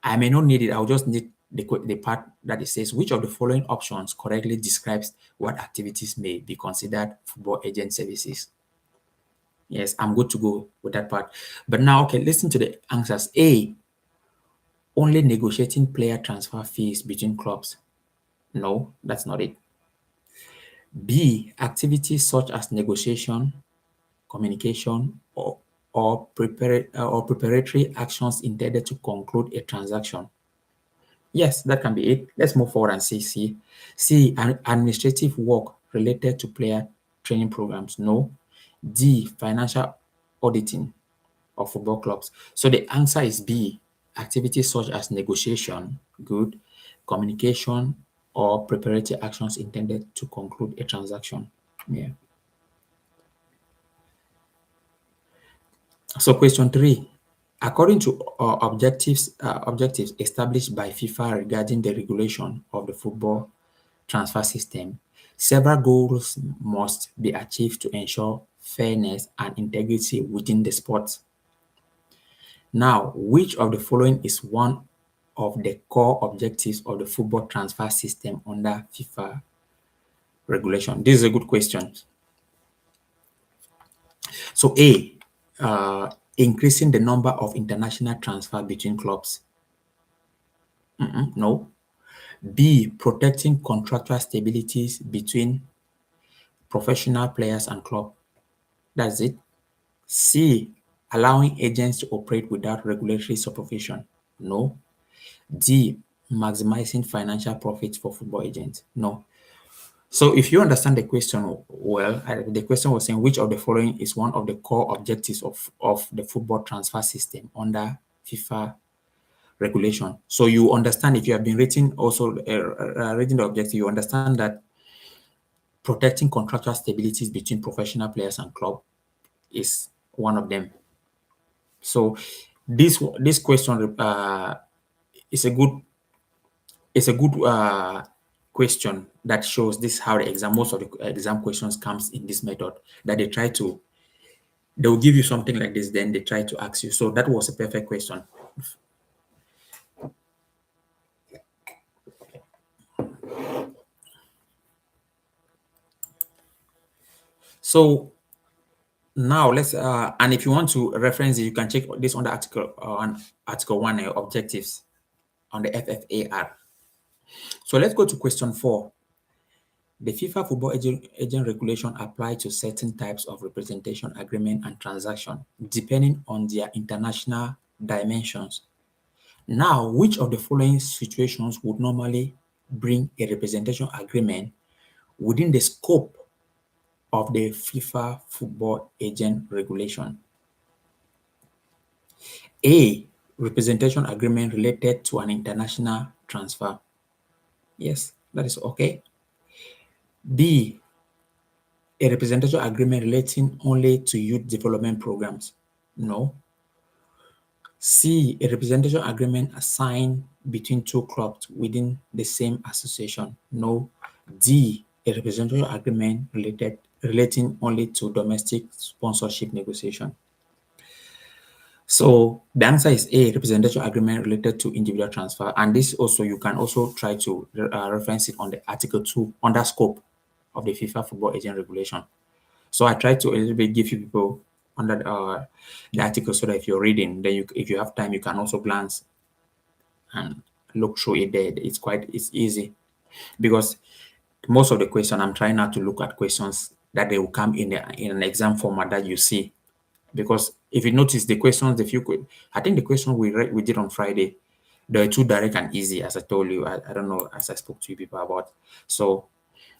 I may not need it. I'll just need the part that it says, which of the following options correctly describes what activities may be considered football agent services? Yes, I'm good to go with that part. But now, okay, listen to the answers. A, only negotiating player transfer fees between clubs. No, that's not it. B, activities such as negotiation, communication, or preparatory actions intended to conclude a transaction. Yes, that can be it. Let's move forward and see C. C, administrative work related to player training programs. No. D, financial auditing of football clubs. So the answer is B, activities such as negotiation, good, communication, or preparatory actions intended to conclude a transaction. Yeah. So question 3, according to objectives established by FIFA regarding the regulation of the football transfer system, several goals must be achieved to ensure fairness and integrity within the sport. Now, which of the following is one of the core objectives of the football transfer system under FIFA regulation? This is a good question. So A, increasing the number of international transfer between clubs. No. B, protecting contractual stabilities between professional players and club. That's it. C, allowing agents to operate without regulatory supervision. No. D, maximizing financial profits for football agents. No. So if you understand the question well, the question was saying which of the following is one of the core objectives of the football transfer system under FIFA regulation. So you understand if you have been reading also reading the objective, you understand that protecting contractual stabilities between professional players and club is one of them. So this question is a good question that shows this how the exam most of the exam questions comes in this method that they will give you something like this, then they try to ask you. So that was a perfect question. So now let's and if you want to reference it, you can check this on the article on article 1 objectives on the FFAR. So let's go to question 4. The FIFA Football Agent Regulation apply to certain types of representation agreement and transaction depending on their international dimensions. Now, which of the following situations would normally bring a representation agreement within the scope of the FIFA Football Agent Regulation? A, representation agreement related to an international transfer. Yes, that is okay. B, a representation agreement relating only to youth development programs. No. C, a representation agreement assigned between two clubs within the same association. No. D, a representation agreement relating only to domestic sponsorship negotiation. So the answer is A, representation agreement related to individual transfer. And this also, you can also try to reference it on the Article 2 under scope of the FIFA Football Agent Regulation. So I try to a little bit give you people under the article so that if you're reading, then if you have time, you can also glance and look through it there. It's easy because most of the question I'm trying not to look at questions that they will come in an exam format that you see. Because if you notice the questions, I think the question we did on Friday, they're too direct and easy, as I told you. I don't know, as I spoke to you people about. So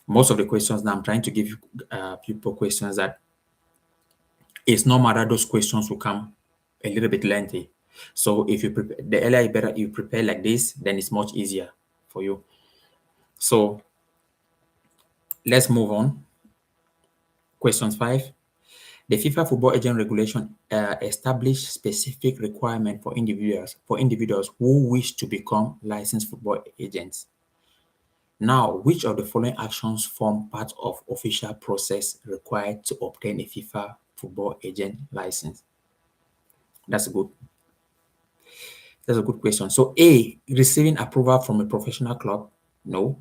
most of the questions now I'm trying to give you people questions that it's no matter those questions will come a little bit lengthy. So if you prepare, the earlier better you prepare like this, then it's much easier for you. So let's move on. Question 5. The FIFA Football Agent Regulation establish specific requirement for individuals who wish to become licensed football agents. Now, which of the following actions form part of official process required to obtain a FIFA Football Agent license? That's a good question. So A, receiving approval from a professional club? No.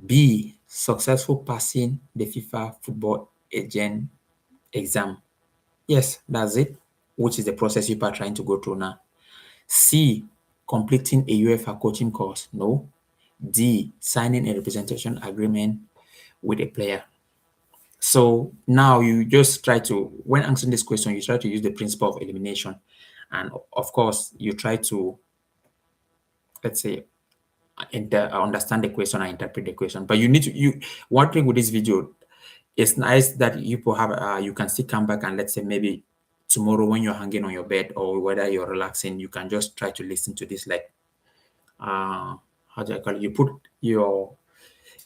B, successful passing the FIFA Football Agent Exam? Yes, that's it, which is the process you are trying to go through now. C, completing a UEFA coaching course? No. D, signing a representation agreement with a player? So now you just try to, when answering this question, you try to use the principle of elimination. And of course, you try to, let's say, understand the question and interpret the question. But you need to, one thing with this video, it's nice that you have, you can still come back and let's say maybe tomorrow when you're hanging on your bed or whether you're relaxing, you can just try to listen to this like, how do I call it? You put your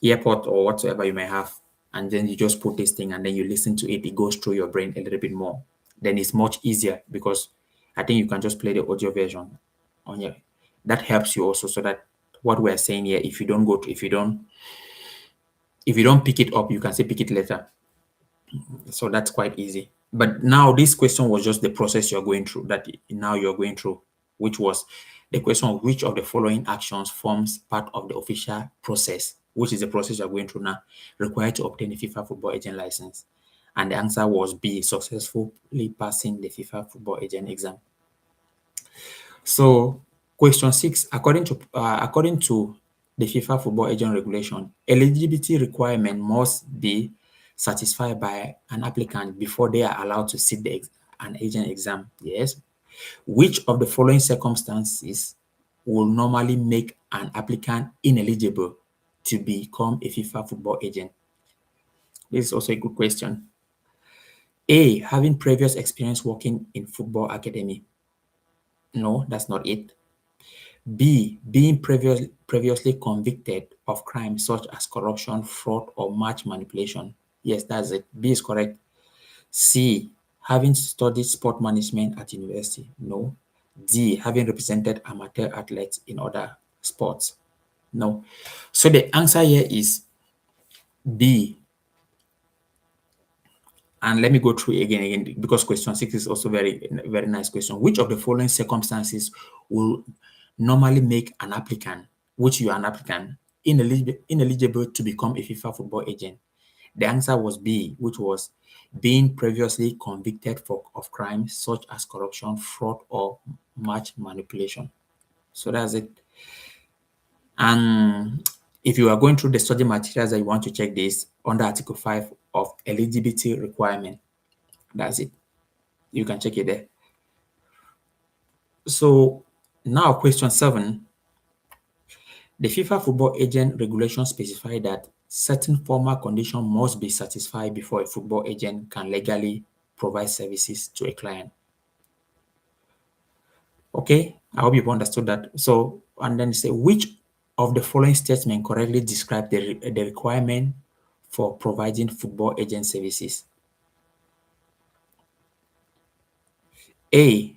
earpod or whatsoever you may have, and then you just put this thing and then you listen to it. It goes through your brain a little bit more. Then it's much easier because I think you can just play the audio version on your. That helps you also so that what we're saying here, if you don't pick it up, you can say pick it later. So that's quite easy. But now this question was just the process you're going through that now you're going through, which was the question of which of the following actions forms part of the official process, which is the process you're going through now, required to obtain a FIFA Football Agent license. And the answer was B, successfully passing the FIFA Football Agent exam. So Question 6, according to the FIFA Football Agent Regulation, eligibility requirement must be satisfied by an applicant before they are allowed to sit an agent exam. Yes. Which of the following circumstances will normally make an applicant ineligible to become a FIFA football agent? This is also a good question. A, having previous experience working in football academy. No, that's not it. B, being previously convicted of crimes such as corruption, fraud, or match manipulation. Yes, that's it. B is correct. C, having studied sport management at university. No. D, having represented amateur athletes in other sports. No. So the answer here is B. And let me go through again, because question 6 is also very nice question. Which of the following circumstances will normally make an applicant, which you are an applicant, ineligible to become a FIFA football agent? The answer was B, which was being previously convicted of crimes such as corruption, fraud, or match manipulation. So that's it. And if you are going through the study materials that you want to check this under Article 5 of eligibility requirement, that's it. You can check it there. So now question 7. The FIFA Football Agent Regulations specify that certain formal conditions must be satisfied before a football agent can legally provide services to a client. Okay, I hope you've understood that. So, and then say which of the following statements correctly describe the requirement for providing football agent services? A,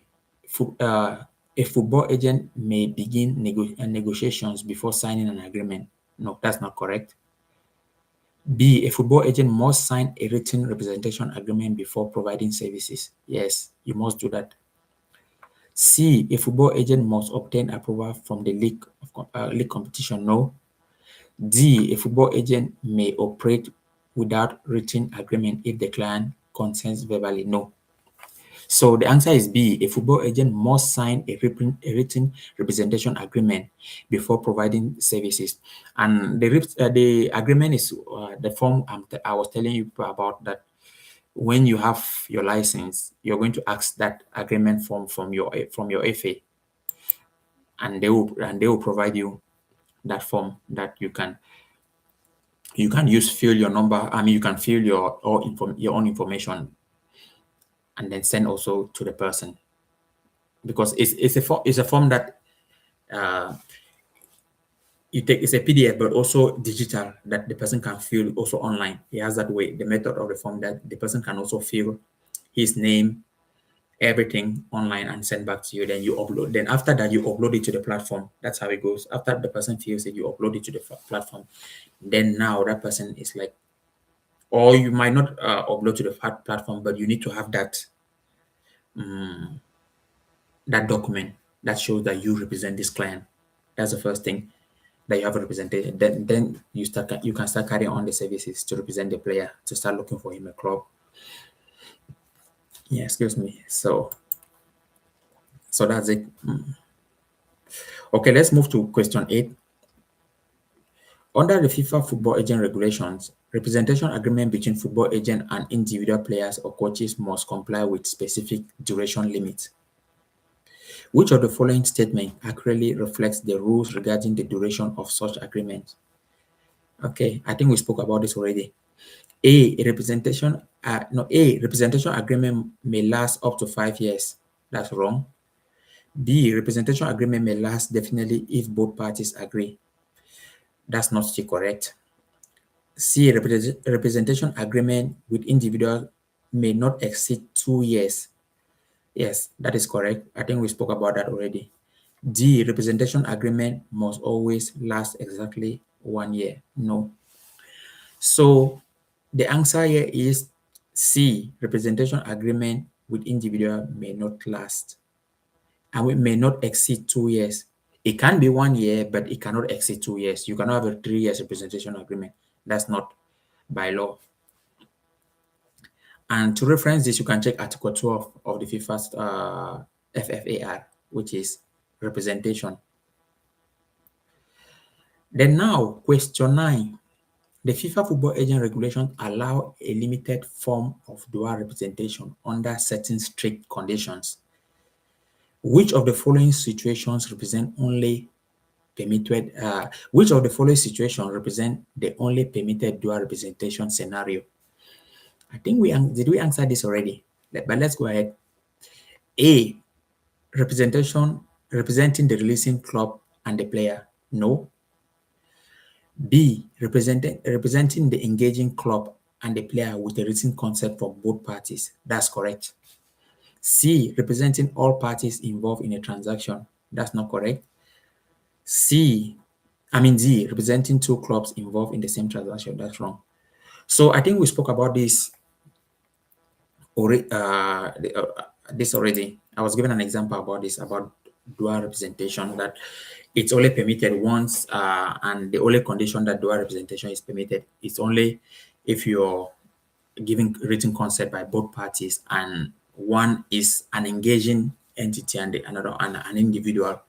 a football agent may begin negotiations before signing an agreement. No, that's not correct. B, a football agent must sign a written representation agreement before providing services. Yes, you must do that. C, a football agent must obtain approval from the league competition. No. D, a football agent may operate without written agreement if the client consents verbally. No. So the answer is B. A football agent must sign a written representation agreement before providing services. And the agreement is the form I was telling you about, that when you have your license, you're going to ask that agreement form from your FA, and they will provide you that form that you can use, fill your number. I mean, you can fill your own information and then send also to the person, because it's a form that it's a PDF, but also digital, that the person can fill also online. He has that way, the method of the form, that the person can also fill his name, everything online, and send back to you. Then you upload. Then after that, you upload it to the platform. That's how it goes. After the person fills it, you upload it to the platform. Then now that person is like, or you might not upload to the platform, but you need to have that document that shows that you represent this client. That's the first thing, that you have a representation. Then you can start carrying on the services to represent the player, to start looking for him a club. Yeah, excuse me. So that's it. Okay, let's move to question 8. Under the FIFA Football Agent Regulations, representation agreement between football agent and individual players or coaches must comply with specific duration limits. Which of the following statement accurately reflects the rules regarding the duration of such agreements? Okay, I think we spoke about this already. A representation agreement may last up to 5 years. That's wrong. B, representation agreement may last definitely if both parties agree. That's not still correct. C, representation agreement with individual may not exceed 2 years. Yes, that is correct. I think we spoke about that already. D, representation agreement must always last exactly 1 year. No. So the answer here is C, representation agreement with individual may not last, and it may not exceed 2 years. It can be 1 year, but it cannot exceed 2 years. You cannot have a 3 years representation agreement. That's not by law. And to reference this, you can check Article 12 of the FIFA's FFAR, which is representation. Then now, question 9. The FIFA Football Agent Regulations allow a limited form of dual representation under certain strict conditions. Which of the following situations represent only permitted? Which of the following situations represent the only permitted dual representation scenario? I think did we answer this already? But let's go ahead. A, representation representing the releasing club and the player. No. B, representing the engaging club and the player with a written consent from both parties. That's correct. C, representing all parties involved in a transaction. That's not correct. D, representing two clubs involved in the same transaction. That's wrong. So I think we spoke about this already. I was given an example about this, about dual representation, that it's only permitted once, and the only condition that dual representation is permitted is only if you're giving written consent by both parties, and one is an engaging entity and the another an individual.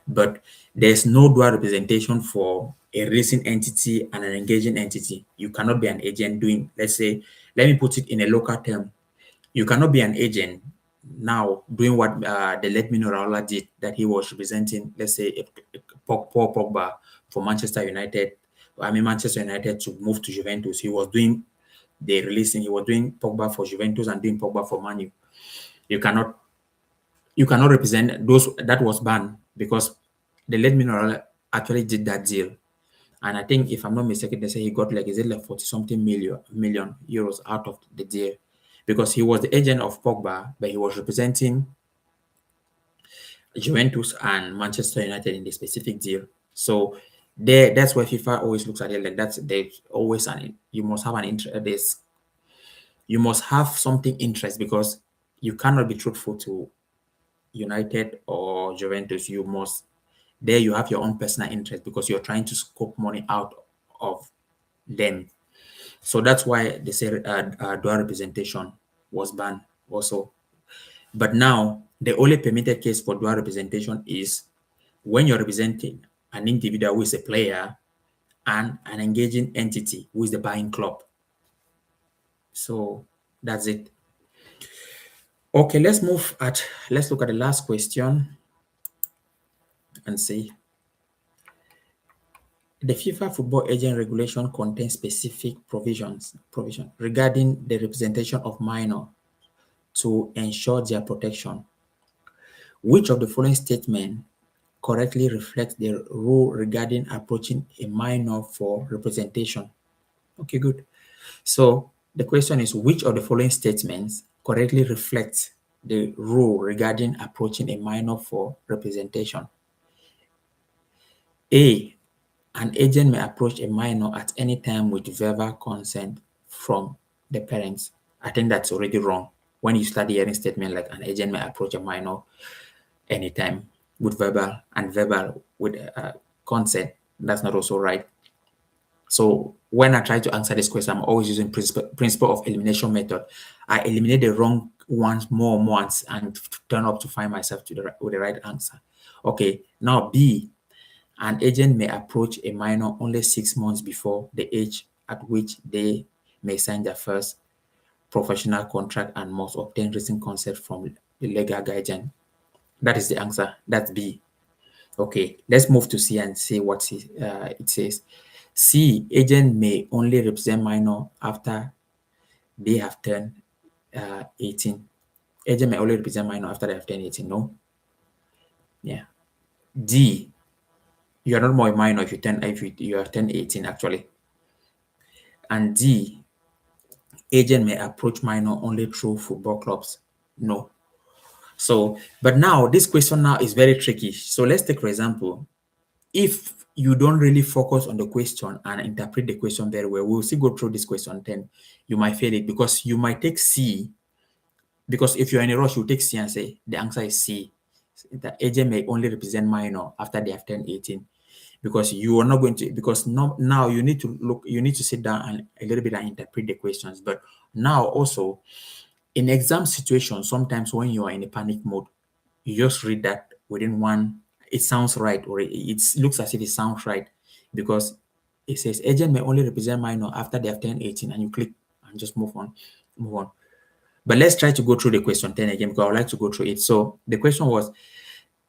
But there's no dual representation for a racing entity and an engaging entity. You cannot be an agent doing, let's say, let me put it in a local term. You cannot be an agent now doing what the late Mino Raiola did, that he was representing, let's say, Paul Pogba for Manchester United. Manchester United to move to Juventus. He was doing he was doing Pogba for Juventus and doing Pogba for Man U. You cannot represent those. That was banned because the late Mino actually did that deal. And I think, if I'm not mistaken, they say he got like 40 something million euros out of the deal, because he was the agent of Pogba, but he was representing Juventus and Manchester United in the specific deal. So that's why FIFA always looks at it like that. There's always you must have an interest. You must have something interest, because you cannot be truthful to United or Juventus. You have your own personal interest, because you're trying to scope money out of them. So that's why they say dual representation was banned also. But now, the only permitted case for dual representation is when you're representing an individual who is a player and an engaging entity who is the buying club. So that's it. Okay, let's look at the last question and see. The FIFA Football Agent Regulation contains specific provision regarding the representation of minors to ensure their protection. Which of the following statements correctly reflects the rule regarding approaching a minor for representation? Okay, good. So the question is, which of the following statements correctly reflects the rule regarding approaching a minor for representation? A, an agent may approach a minor at any time with verbal consent from the parents. I think that's already wrong. When you start hearing statement like an agent may approach a minor anytime with verbal with consent, that's not also right. So when I try to answer this question, I'm always using principle of elimination method. I eliminate the wrong ones more and turn up to find myself with the right answer. Okay, now B, an agent may approach a minor only 6 months before the age at which they may sign their first professional contract and must obtain written consent from the legal guardian. That is the answer. That's B. Okay, let's move to C and see what it says. C, agent may only represent minor after they have turned 18. Agent may only represent minor after they have turned 18. No. Yeah. D, you are not more a minor if you have turned 18 actually. And D, agent may approach minor only through football clubs. No. So, but now this question now is very tricky. So let's take, for example, if you don't really focus on the question and interpret the question very well, we'll still go through this question, then you might fail it, because you might take C. Because if you're in a rush, you take C and say the answer is C. The agent may only represent minor after they have turned 18. Because you are not going to, because now you need to sit down and a little bit and interpret the questions. But now also, in exam situations, sometimes when you are in a panic mode, you just read that within one it sounds right, or it looks as if it sounds right, because it says agent may only represent minor after they have turned 18, and you click and just move on, move on. But let's try to go through the question 10 again, because I would like to go through it. So the question was,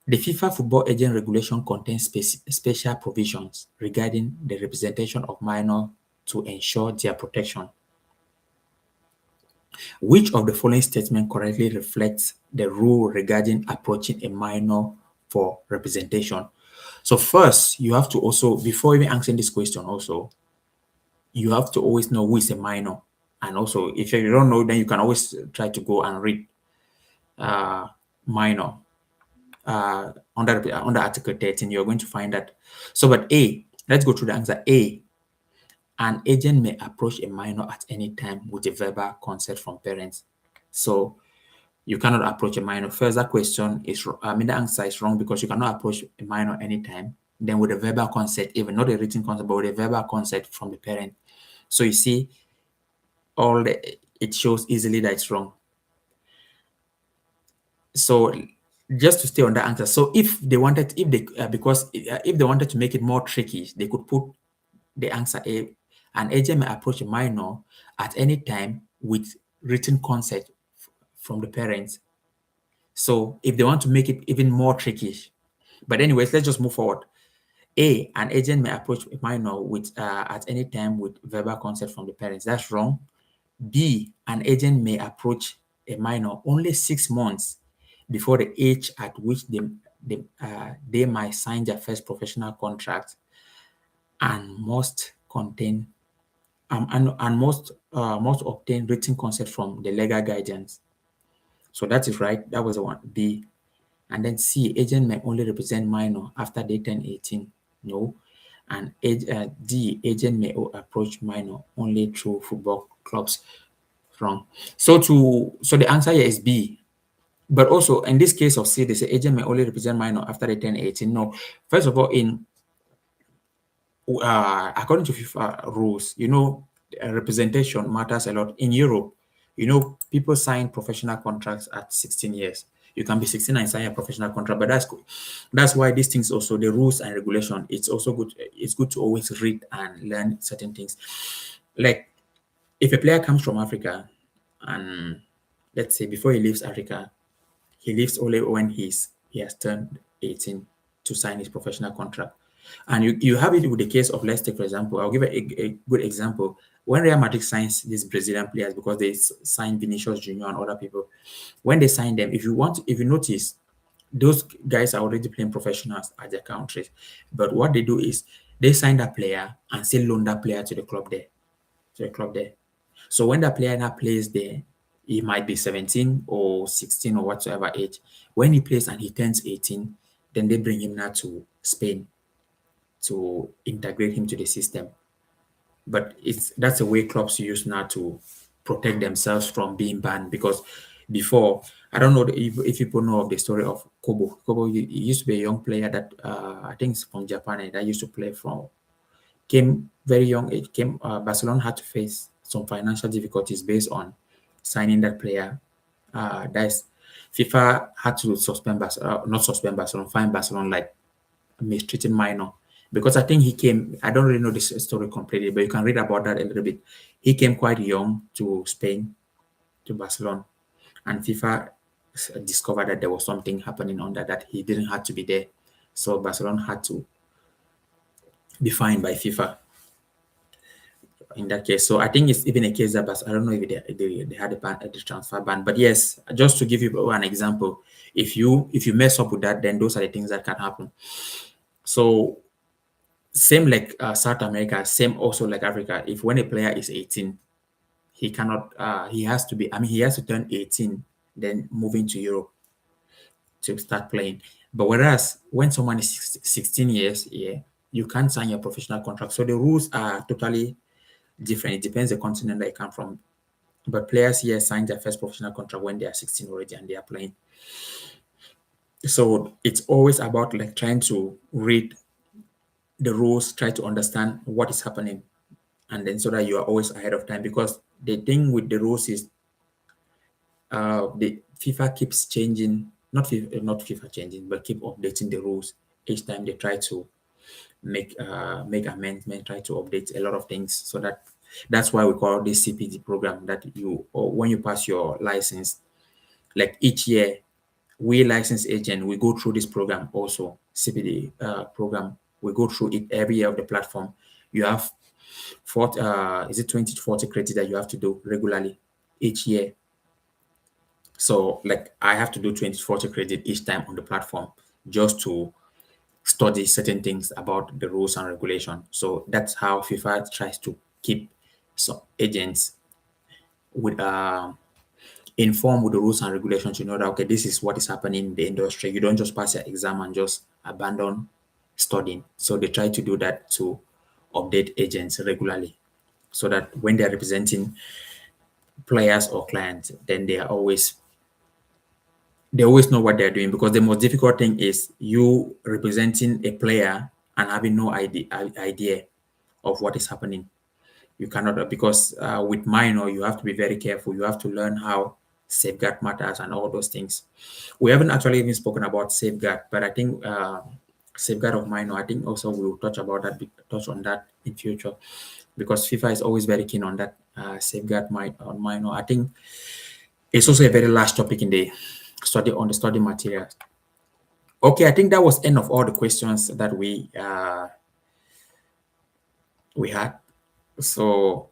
the FIFA Football Agent Regulation contains special provisions regarding the representation of minors to ensure their protection. Which of the following statements correctly reflects the rule regarding approaching a minor for representation? So first, you have to also, before even answering this question also, you have to always know who is a minor. And also, if you don't know, then you can always try to go and read minor under Article 13. You're going to find that. So, but A, let's go through the answer. A, an agent may approach a minor at any time with a verbal consent from parents. So you cannot approach a minor. First, that question is, the answer is wrong, because you cannot approach a minor anytime. Then with a verbal consent, even not a written consent, but with a verbal consent from the parent. So you see, it shows easily that it's wrong. So just to stay on that answer. So if they wanted, if they wanted to make it more tricky, they could put the answer A. An agent may approach a minor at any time with written consent from the parents. So if they want to make it even more tricky, but anyways, let's just move forward. A, an agent may approach a minor with at any time with verbal consent from the parents. That's wrong. B, an agent may approach a minor only 6 months before the age at which they might sign their first professional contract, and must contain and must obtain written consent from the legal guidance. So that is right. That was the one. B. And then C, agent may only represent minor after they turn 18. No. And D, agent may approach minor only through football clubs. Wrong. So the answer here is B. But also in this case of C, they say agent may only represent minor after they turn 18. No. First of all, according to FIFA rules, representation matters a lot. In Europe, people sign professional contracts at 16 years. You can be 16 and sign a professional contract, but that's why these things also, the rules and regulation, it's also good. It's good to always read and learn certain things. Like if a player comes from Africa, and let's say before he leaves Africa, he leaves only when he has turned 18 to sign his professional contract. And you have it with the case of, let's take, for example, I'll give a good example. When Real Madrid signs these Brazilian players, because they sign Vinicius Junior and other people, when they sign them, if you notice, those guys are already playing professionals at their countries. But what they do is they sign that player and still loan that player to the club there. So when that player now plays there, he might be 17 or 16 or whatsoever age. When he plays and he turns 18, then they bring him now to Spain to integrate him to the system. But that's a way clubs use now to protect themselves from being banned, because before, I don't know if people know of the story of Kobo. Kobo, he used to be a young player that I think is from Japan, and that used to play from, came very young age, Barcelona had to face some financial difficulties based on signing that player. That's FIFA had to suspend Barcelona, not suspend Barcelona, fine Barcelona, like mistreating minor. Because I think he came, I don't really know this story completely, but you can read about that a little bit. He came quite young to Spain, to Barcelona, and FIFA discovered that there was something happening under that he didn't have to be there. So Barcelona had to be fined by FIFA in that case. So I think it's even a case that, but I don't know if they had the transfer ban. But yes, just to give you an example, if you mess up with that, then those are the things that can happen. So same like South America, same also like Africa. If when a player is 18, he cannot, he has to turn 18, then moving to Europe to start playing. But whereas when someone is 16 years, yeah, you can't sign your professional contract. So the rules are totally different. It depends the continent that you come from. But players here sign their first professional contract when they are 16 already and they are playing. So it's always about like trying to read the rules, try to understand what is happening, and then so that you are always ahead of time. Because the thing with the rules is the FIFA keeps changing, not FIFA changing, but keep updating the rules Each time they try to make amendment, try to update a lot of things. So that's why we call this CPD program. That you, or when you pass your license, like each year, we license agent, we go through this program also, CPD program. We go through it every year of the platform. You have 40, is it 20 to 40 credits that you have to do regularly each year. So like I have to do 20 to 40 credit each time on the platform just to study certain things about the rules and regulation. So that's how FIFA tries to keep some agents with informed with the rules and regulations. You know that okay, this is what is happening in the industry. You don't just pass your exam and just abandon studying. So they try to do that to update agents regularly, so that when they're representing players or clients, then they always know what they're doing, because the most difficult thing is you representing a player and having no idea of what is happening. You cannot, because with minor, you have to be very careful. You have to learn how safeguard matters and all those things. We haven't actually even spoken about safeguard, but I think safeguard of minor, I think also we'll touch on that in future, because FIFA is always very keen on that safeguard on minor. I think it's also a very large topic in the study materials. Okay, I think that was end of all the questions that we had. So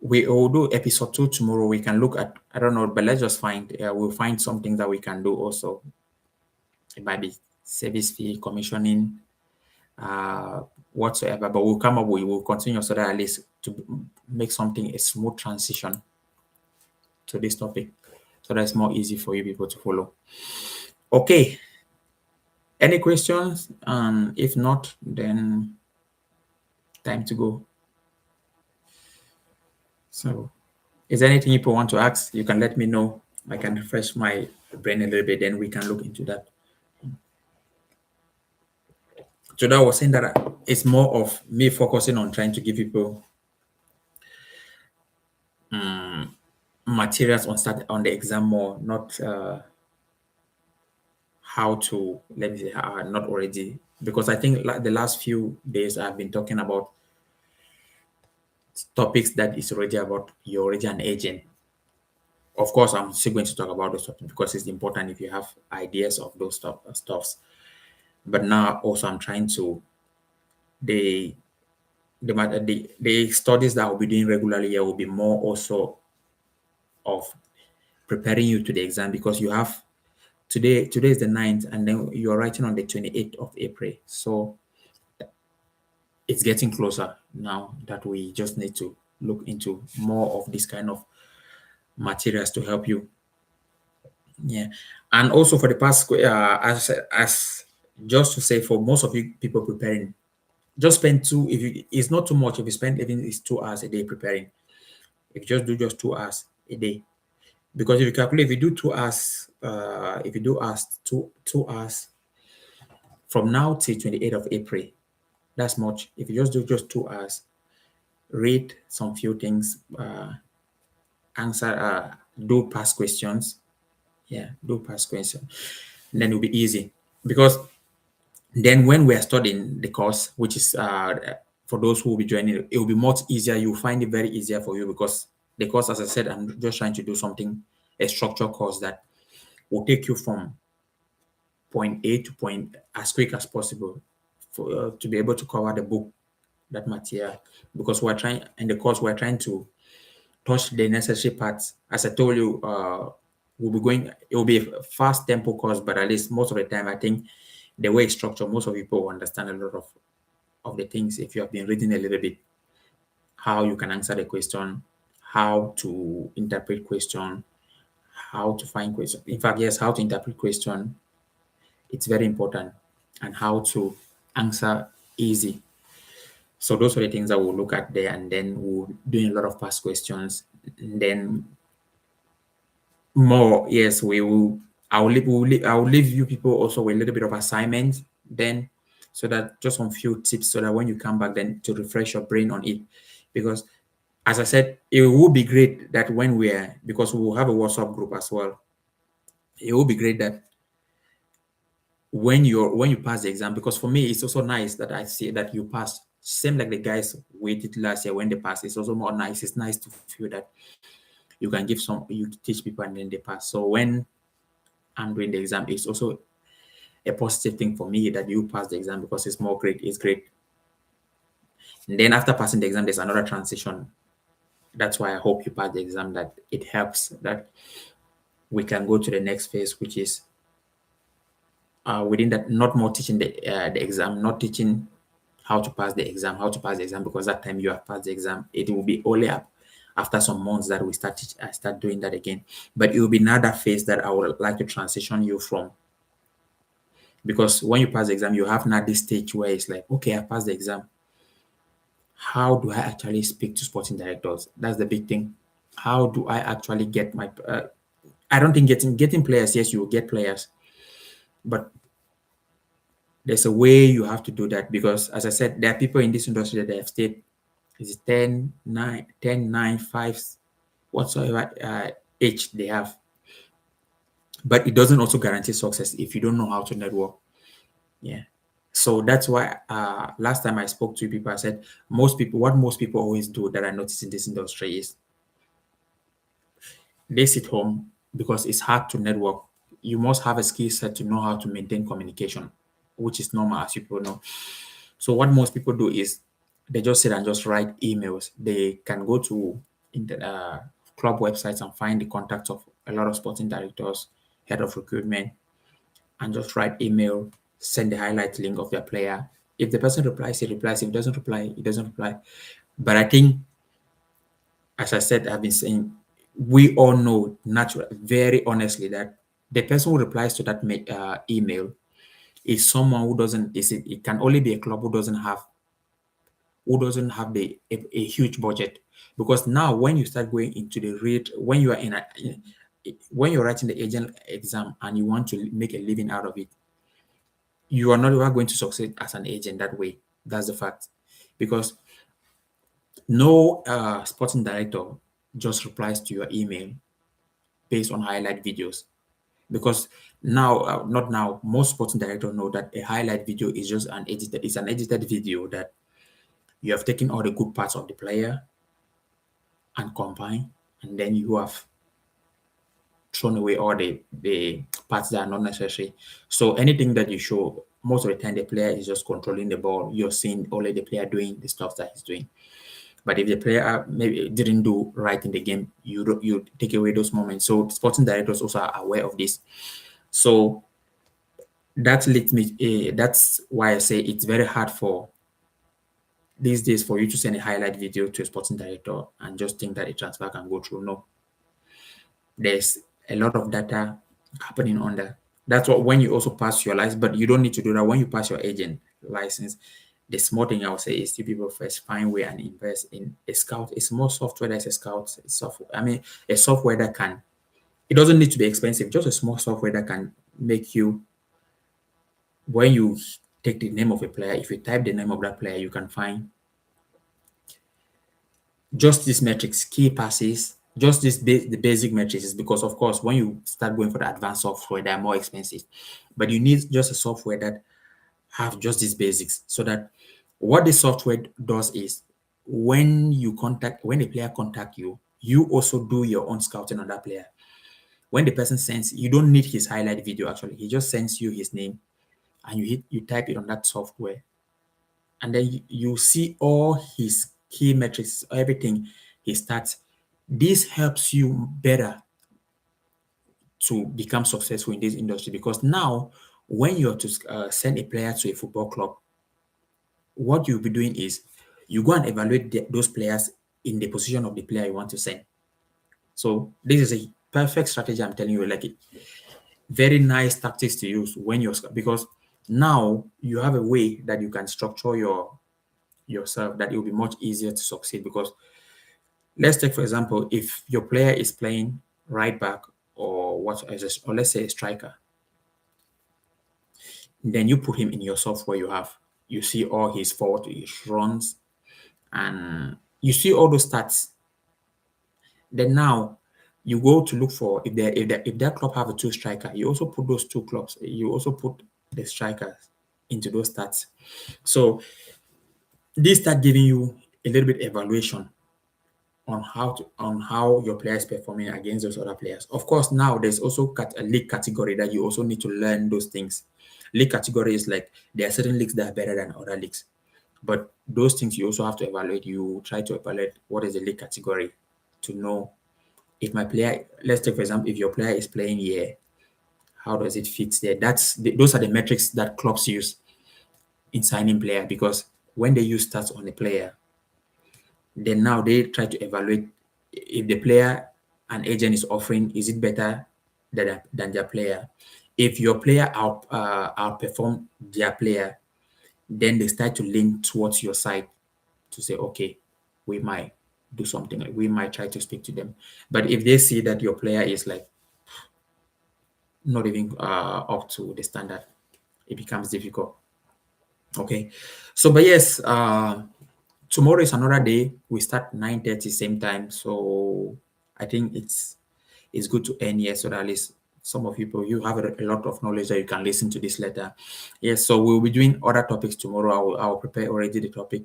we will do episode 2 tomorrow. We can look at, I don't know, but let's just we'll find something that we can do also. It might be service fee, commissioning, uh, whatsoever. But we'll continue so that at least to make something a smooth transition to this topic, so that's more easy for you people to follow. Okay. Any questions? If not, then time to go. So, is there anything people want to ask? You can let me know. I can refresh my brain a little bit, then we can look into that. So that was saying that it's more of me focusing on trying to give people materials on the exam more, not how to, let me say, not already, because I think like the last few days I've been talking about topics that is already about you're already an agent. Of course, I'm still going to talk about those topics because it's important if you have ideas of those stuffs. But now also I'm trying to the studies that I'll be doing regularly here will be more also of preparing you to the exam, because you have today is the 9th, and then you're writing on the 28th of April. So it's getting closer now that we just need to look into more of this kind of materials to help you. Yeah. And also for the past as just to say, for most of you people preparing, just spend it's not too much if you spend even it's 2 hours a day preparing. If you just do just 2 hours a day, because if you calculate, if you do 2 hours, if you do us 2 hours from now till 28th of April, that's much. If you just do just 2 hours, read some few things, answer, do past questions. Yeah, do past questions. And then it'll be easy, because then when we are studying the course, which is for those who will be joining, it will be much easier. You'll find it very easier for you, because the course, as I said, I'm just trying to do something, a structured course that will take you from point A to point as quick as possible for to be able to cover the book, that material. Because we're trying in the course, we're trying to touch the necessary parts. As I told you, we'll be going. It will be a fast tempo course, but at least most of the time, I think the way it's structured, most of people will understand a lot of the things if you have been reading a little bit. How you can answer the question, how to interpret question, how to find question. In fact, yes, how to interpret question. It's very important, and how to answer easy. So those are the things that we'll look at there, and then we'll doing a lot of past questions. And then more, yes, we will. I'll leave you people also with a little bit of assignment then, so that just some few tips, so that when you come back, then to refresh your brain on it, because as I said, it would be great that when because we will have a WhatsApp group as well. It would be great that when you pass the exam, because for me it's also nice that I see that you pass. Same like the guys waited last year when they pass. It's also more nice. It's nice to feel that you can give some, you teach people and then they pass. So when I'm doing the exam, it's also a positive thing for me that you pass the exam because it's more great. It's great. And then after passing the exam, there's another transition. That's why I hope you pass the exam. That it helps that we can go to the next phase, which is within that, not more teaching the exam, not teaching how to pass the exam, because that time you have passed the exam, it will be only up after some months that we start doing that again. But it will be another phase that I would like to transition you from, because when you pass the exam, you have now this stage where it's like, okay, I passed the exam. How do I actually speak to sporting directors? That's the big thing. How do I actually get my? I don't think getting players. Yes, you will get players, but there's a way you have to do that, because as I said, there are people in this industry that have stayed is it 10, 9, 10, 9, 5, whatsoever age they have. But it doesn't also guarantee success if you don't know how to network. Yeah. So that's why last time I spoke to people, I said what most people always do that I notice in this industry is they sit home because it's hard to network. You must have a skill set to know how to maintain communication, which is normal, as people know. So what most people do is they just sit and just write emails. They can go to the club websites and find the contacts of a lot of sporting directors, head of recruitment, and just write email, send the highlight link of their player. If the person replies, he replies. If he doesn't reply, he doesn't reply. But I think, as I said, I've been saying, we all know naturally, very honestly, that the person who replies to that email is someone who doesn't. It can only be a club who doesn't have a huge budget, because now when you start going into the rate, when you are when you're writing the agent exam and you want to make a living out of it, you are not ever going to succeed as an agent that way. That's the fact, because no sporting director just replies to your email based on highlight videos, because now not now, most sporting directors know that a highlight video is just an edited video that you have taken all the good parts of the player and combine, and then you have thrown away all the parts that are not necessary. So anything that you show, most of the time the player is just controlling the ball. You're seeing only the player doing the stuff that he's doing. But if the player maybe didn't do right in the game, you take away those moments. So sporting directors also are aware of this. So that leads me. That's why I say it's very hard for these days for you to send a highlight video to a sporting director and just think that a transfer can go through. No, there's a lot of data happening on that. That's what when you also pass your license, but you don't need to do that when you pass your agent license. The small thing I would say is you people first find way and invest in a scout. It's more software that's a scout software. I mean, a software that can, it doesn't need to be expensive, just a small software that can make you, when you take the name of a player, if you type the name of that player, you can find just these metrics, key passes, just the basic metrics. Because of course, when you start going for the advanced software, they're more expensive. But you need just a software that have just these basics, so that what the software does is when a player contact you, you also do your own scouting on that player. When the person sends, you don't need his highlight video actually. He just sends you his name and you type it on that software, and then you see all his key metrics, everything he starts. This helps you better to become successful in this industry, because now when you're to send a player to a football club, what you'll be doing is you go and evaluate those players in the position of the player you want to send. So this is a perfect strategy. I'm telling you, like it, very nice tactics to use when you're, because now you have a way that you can structure yourself that it will be much easier to succeed. Because let's take for example, if your player is playing right back or or let's say a striker, then you put him in your software. You see all his forward, his runs, and you see all those stats. Then now you go to look for if that club have a two striker, you also put those two clubs. You also put the strikers into those stats. So this start giving you a little bit evaluation on how your player is performing against those other players. Of course, now there's also a league category that you also need to learn those things. League category is like there are certain leagues that are better than other leagues, but those things you also have to evaluate. You try to evaluate what is the league category to know if my player. Let's take for example, if your player is playing here, how does it fit there? Those are the metrics that clubs use in signing player, because when they use stats on a player, then now they try to evaluate if the player an agent is offering, is it better than their player? If your player outperform their player, then they start to lean towards your side to say, okay, we might do something, like we might try to speak to them. But if they see that your player is like not even up to the standard, it becomes difficult. Okay. So, but yes, tomorrow is another day. We start 9:30 same time. So I think it's good to end here, so that at least some of you have a lot of knowledge that you can listen to this letter. Yes, so we'll be doing other topics tomorrow. I will prepare already the topic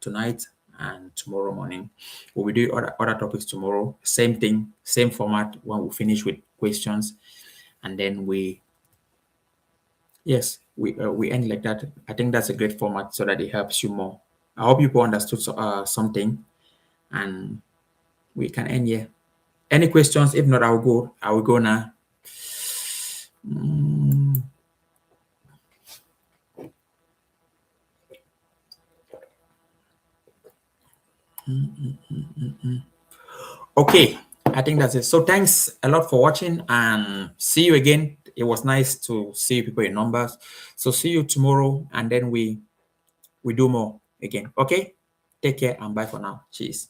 tonight and tomorrow morning. We'll be doing other topics tomorrow. Same thing, same format when we finish with questions, and then we end like that. I think that's a great format so that it helps you more. I hope people understood something, and we can end here. Any questions? If not, I will go now. Okay, I think that's it. So thanks a lot for watching, and see you again. It was nice to see people in numbers. So see you tomorrow, and then we do more again. Okay, take care and bye for now. Cheers.